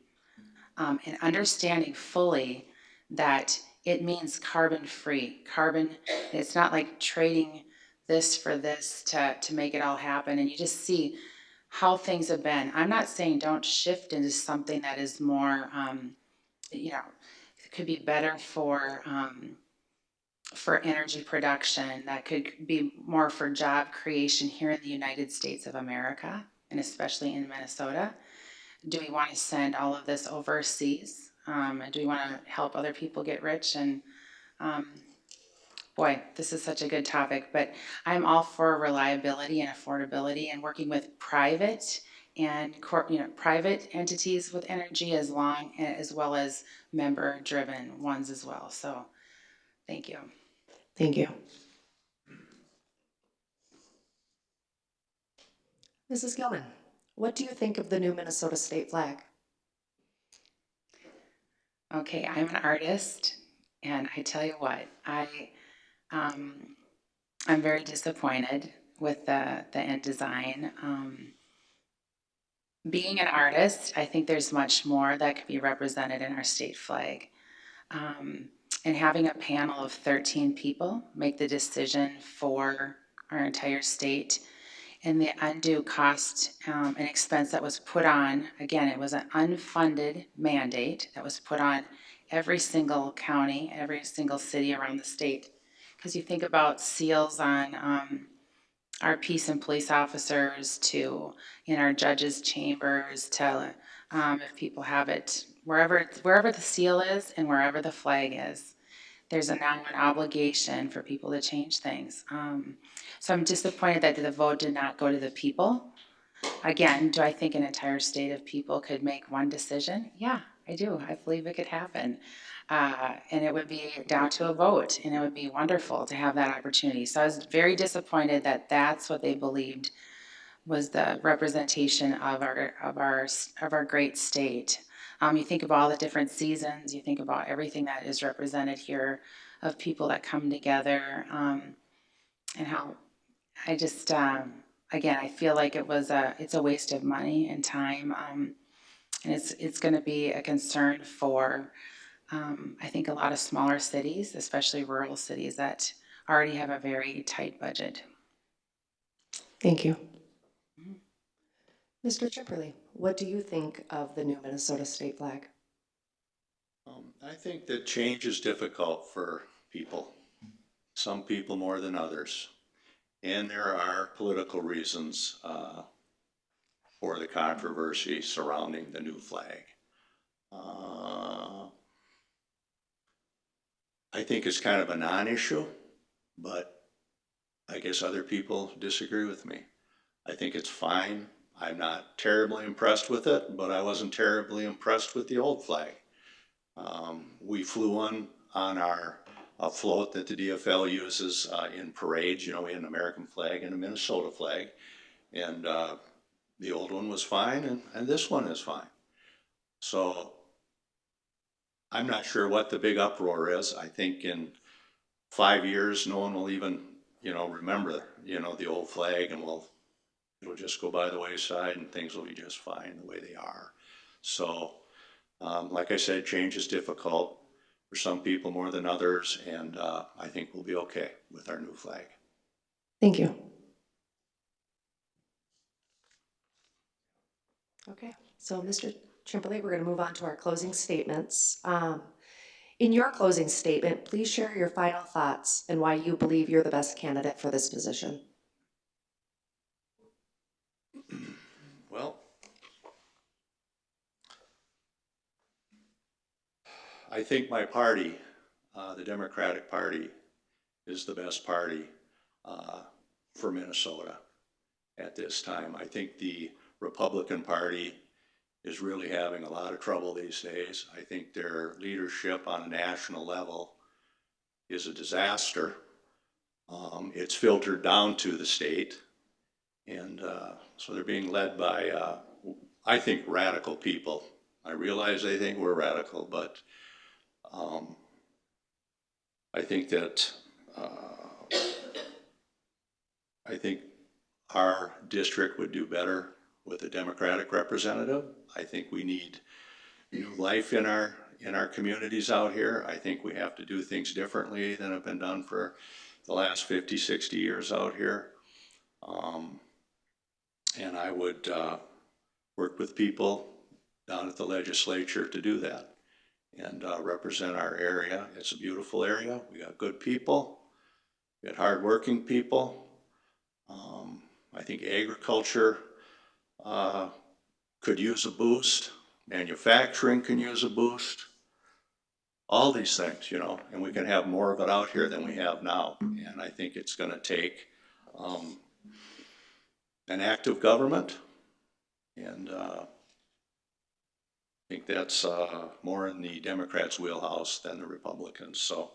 and understanding fully that it means carbon free. Carbon, it's not like trading this for this to make it all happen. And you just see how things have been. I'm not saying don't shift into something that is more, you know, it could be better for energy production, that could be more for job creation here in the United States of America, and especially in Minnesota. Do we want to send all of this overseas? And do we want to help other people get rich? And boy, this is such a good topic, but I'm all for reliability and affordability and working with private and private entities with energy as well as member-driven ones as well. So thank you. Thank you. Mrs. Gilman, what do you think of the new Minnesota state flag? Okay, I'm an artist, and I tell you what, I'm very disappointed with the end design. Being an artist, I think there's much more that could be represented in our state flag. And having a panel of 13 people make the decision for our entire state, and the undue cost and expense that was put on, again, it was an unfunded mandate that was put on every single county, every single city around the state. Because you think about seals on our peace and police officers, to in our judges' chambers, to if people have it, wherever the seal is and wherever the flag is, there's now an obligation for people to change things. So I'm disappointed that the vote did not go to the people. Again, do I think an entire state of people could make one decision? Yeah, I do. I believe it could happen. And it would be down to a vote, and it would be wonderful to have that opportunity. So I was very disappointed that that's what they believed was the representation of our great state. You think of all the different seasons, you think about everything that is represented here, of people that come together, and how I just again, I feel like it's a waste of money and time, and it's going to be a concern for I think a lot of smaller cities, especially rural cities that already have a very tight budget. Thank you. Mr. Chipperly, what do you think of the new Minnesota state flag? I think that change is difficult for people, some people more than others. And there are political reasons for the controversy surrounding the new flag. I think it's kind of a non-issue, but I guess other people disagree with me. I think it's fine. I'm not terribly impressed with it, but I wasn't terribly impressed with the old flag. We flew one on our float that the DFL uses in parades. You know, we had an American flag and a Minnesota flag. And the old one was fine, and this one is fine. So I'm not sure what the big uproar is. I think in 5 years, no one will even, remember, the old flag, and it'll just go by the wayside and things will be just fine the way they are. So, like I said, change is difficult for some people more than others, and I think we'll be okay with our new flag. Thank you. Okay, so Mr. Chimperley, we're going to move on to our closing statements. In your closing statement, please share your final thoughts and why you believe you're the best candidate for this position. Well, I think my party, the Democratic Party, is the best party for Minnesota at this time. I think the Republican Party is really having a lot of trouble these days. I think their leadership on a national level is a disaster. It's filtered down to the state, and so they're being led by, I think, radical people. I realize they think we're radical, but I think that I think our district would do better with a Democratic representative. I think we need new life in our communities out here. I think we have to do things differently than have been done for the last 50, 60 years out here. And I would work with people down at the legislature to do that and represent our area. It's a beautiful area. We got good people. We got hardworking people. I think agriculture could use a boost. Manufacturing can use a boost. All these things, and we can have more of it out here than we have now. And I think it's going to take an active government, and I think that's more in the Democrats' wheelhouse than the Republicans. So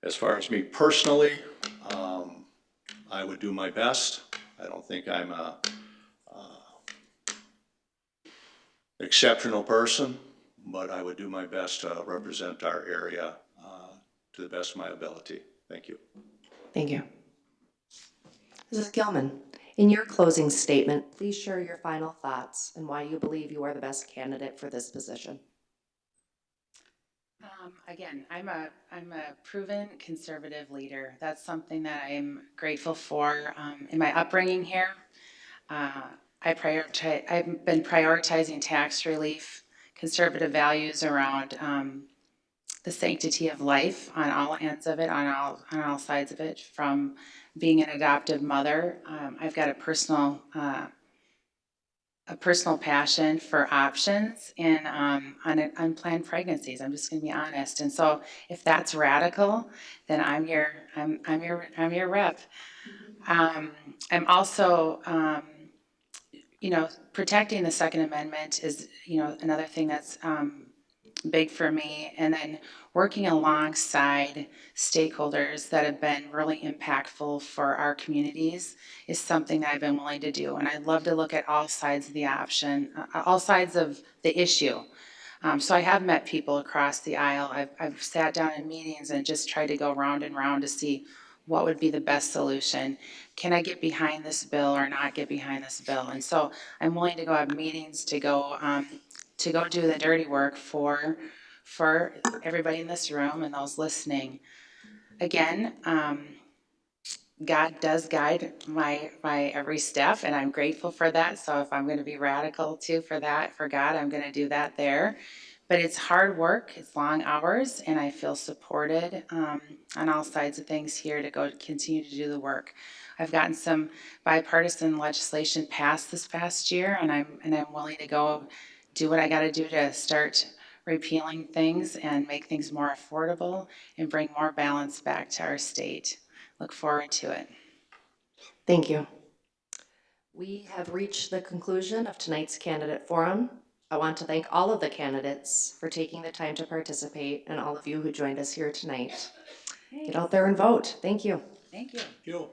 as far as me personally, I would do my best. I don't think I'm a exceptional person, but I would do my best to represent our area to the best of my ability. Thank you. Thank you. Mrs. Gilman, in your closing statement, please share your final thoughts and why you believe you are the best candidate for this position. Again, I'm a proven conservative leader. That's something that I'm grateful for in my upbringing here. I've been prioritizing tax relief, conservative values around the sanctity of life on all ends of it, on all sides of it. From being an adoptive mother, I've got a personal passion for options and on unplanned pregnancies. I'm just going to be honest. And so, if that's radical, then I'm your rep. I'm also, protecting the Second Amendment is, another thing that's big for me. And then working alongside stakeholders that have been really impactful for our communities is something that I've been willing to do. And I'd love to look at all sides of the option, all sides of the issue. So I have met people across the aisle. I've sat down in meetings and just tried to go round and round to see what would be the best solution. Can I get behind this bill or not get behind this bill? And so I'm willing to go have meetings to go do the dirty work for everybody in this room and those listening. Again, God does guide my every step, and I'm grateful for that. So if I'm going to be radical too for God, I'm going to do that there. But it's hard work, it's long hours, and I feel supported on all sides of things here to go continue to do the work. I've gotten some bipartisan legislation passed this past year, and I'm willing to go do what I got to do to start repealing things and make things more affordable and bring more balance back to our state. Look forward to it. Thank you. We have reached the conclusion of tonight's candidate forum. I want to thank all of the candidates for taking the time to participate and all of you who joined us here tonight. Get out there and vote. Thank you. Thank you. You know,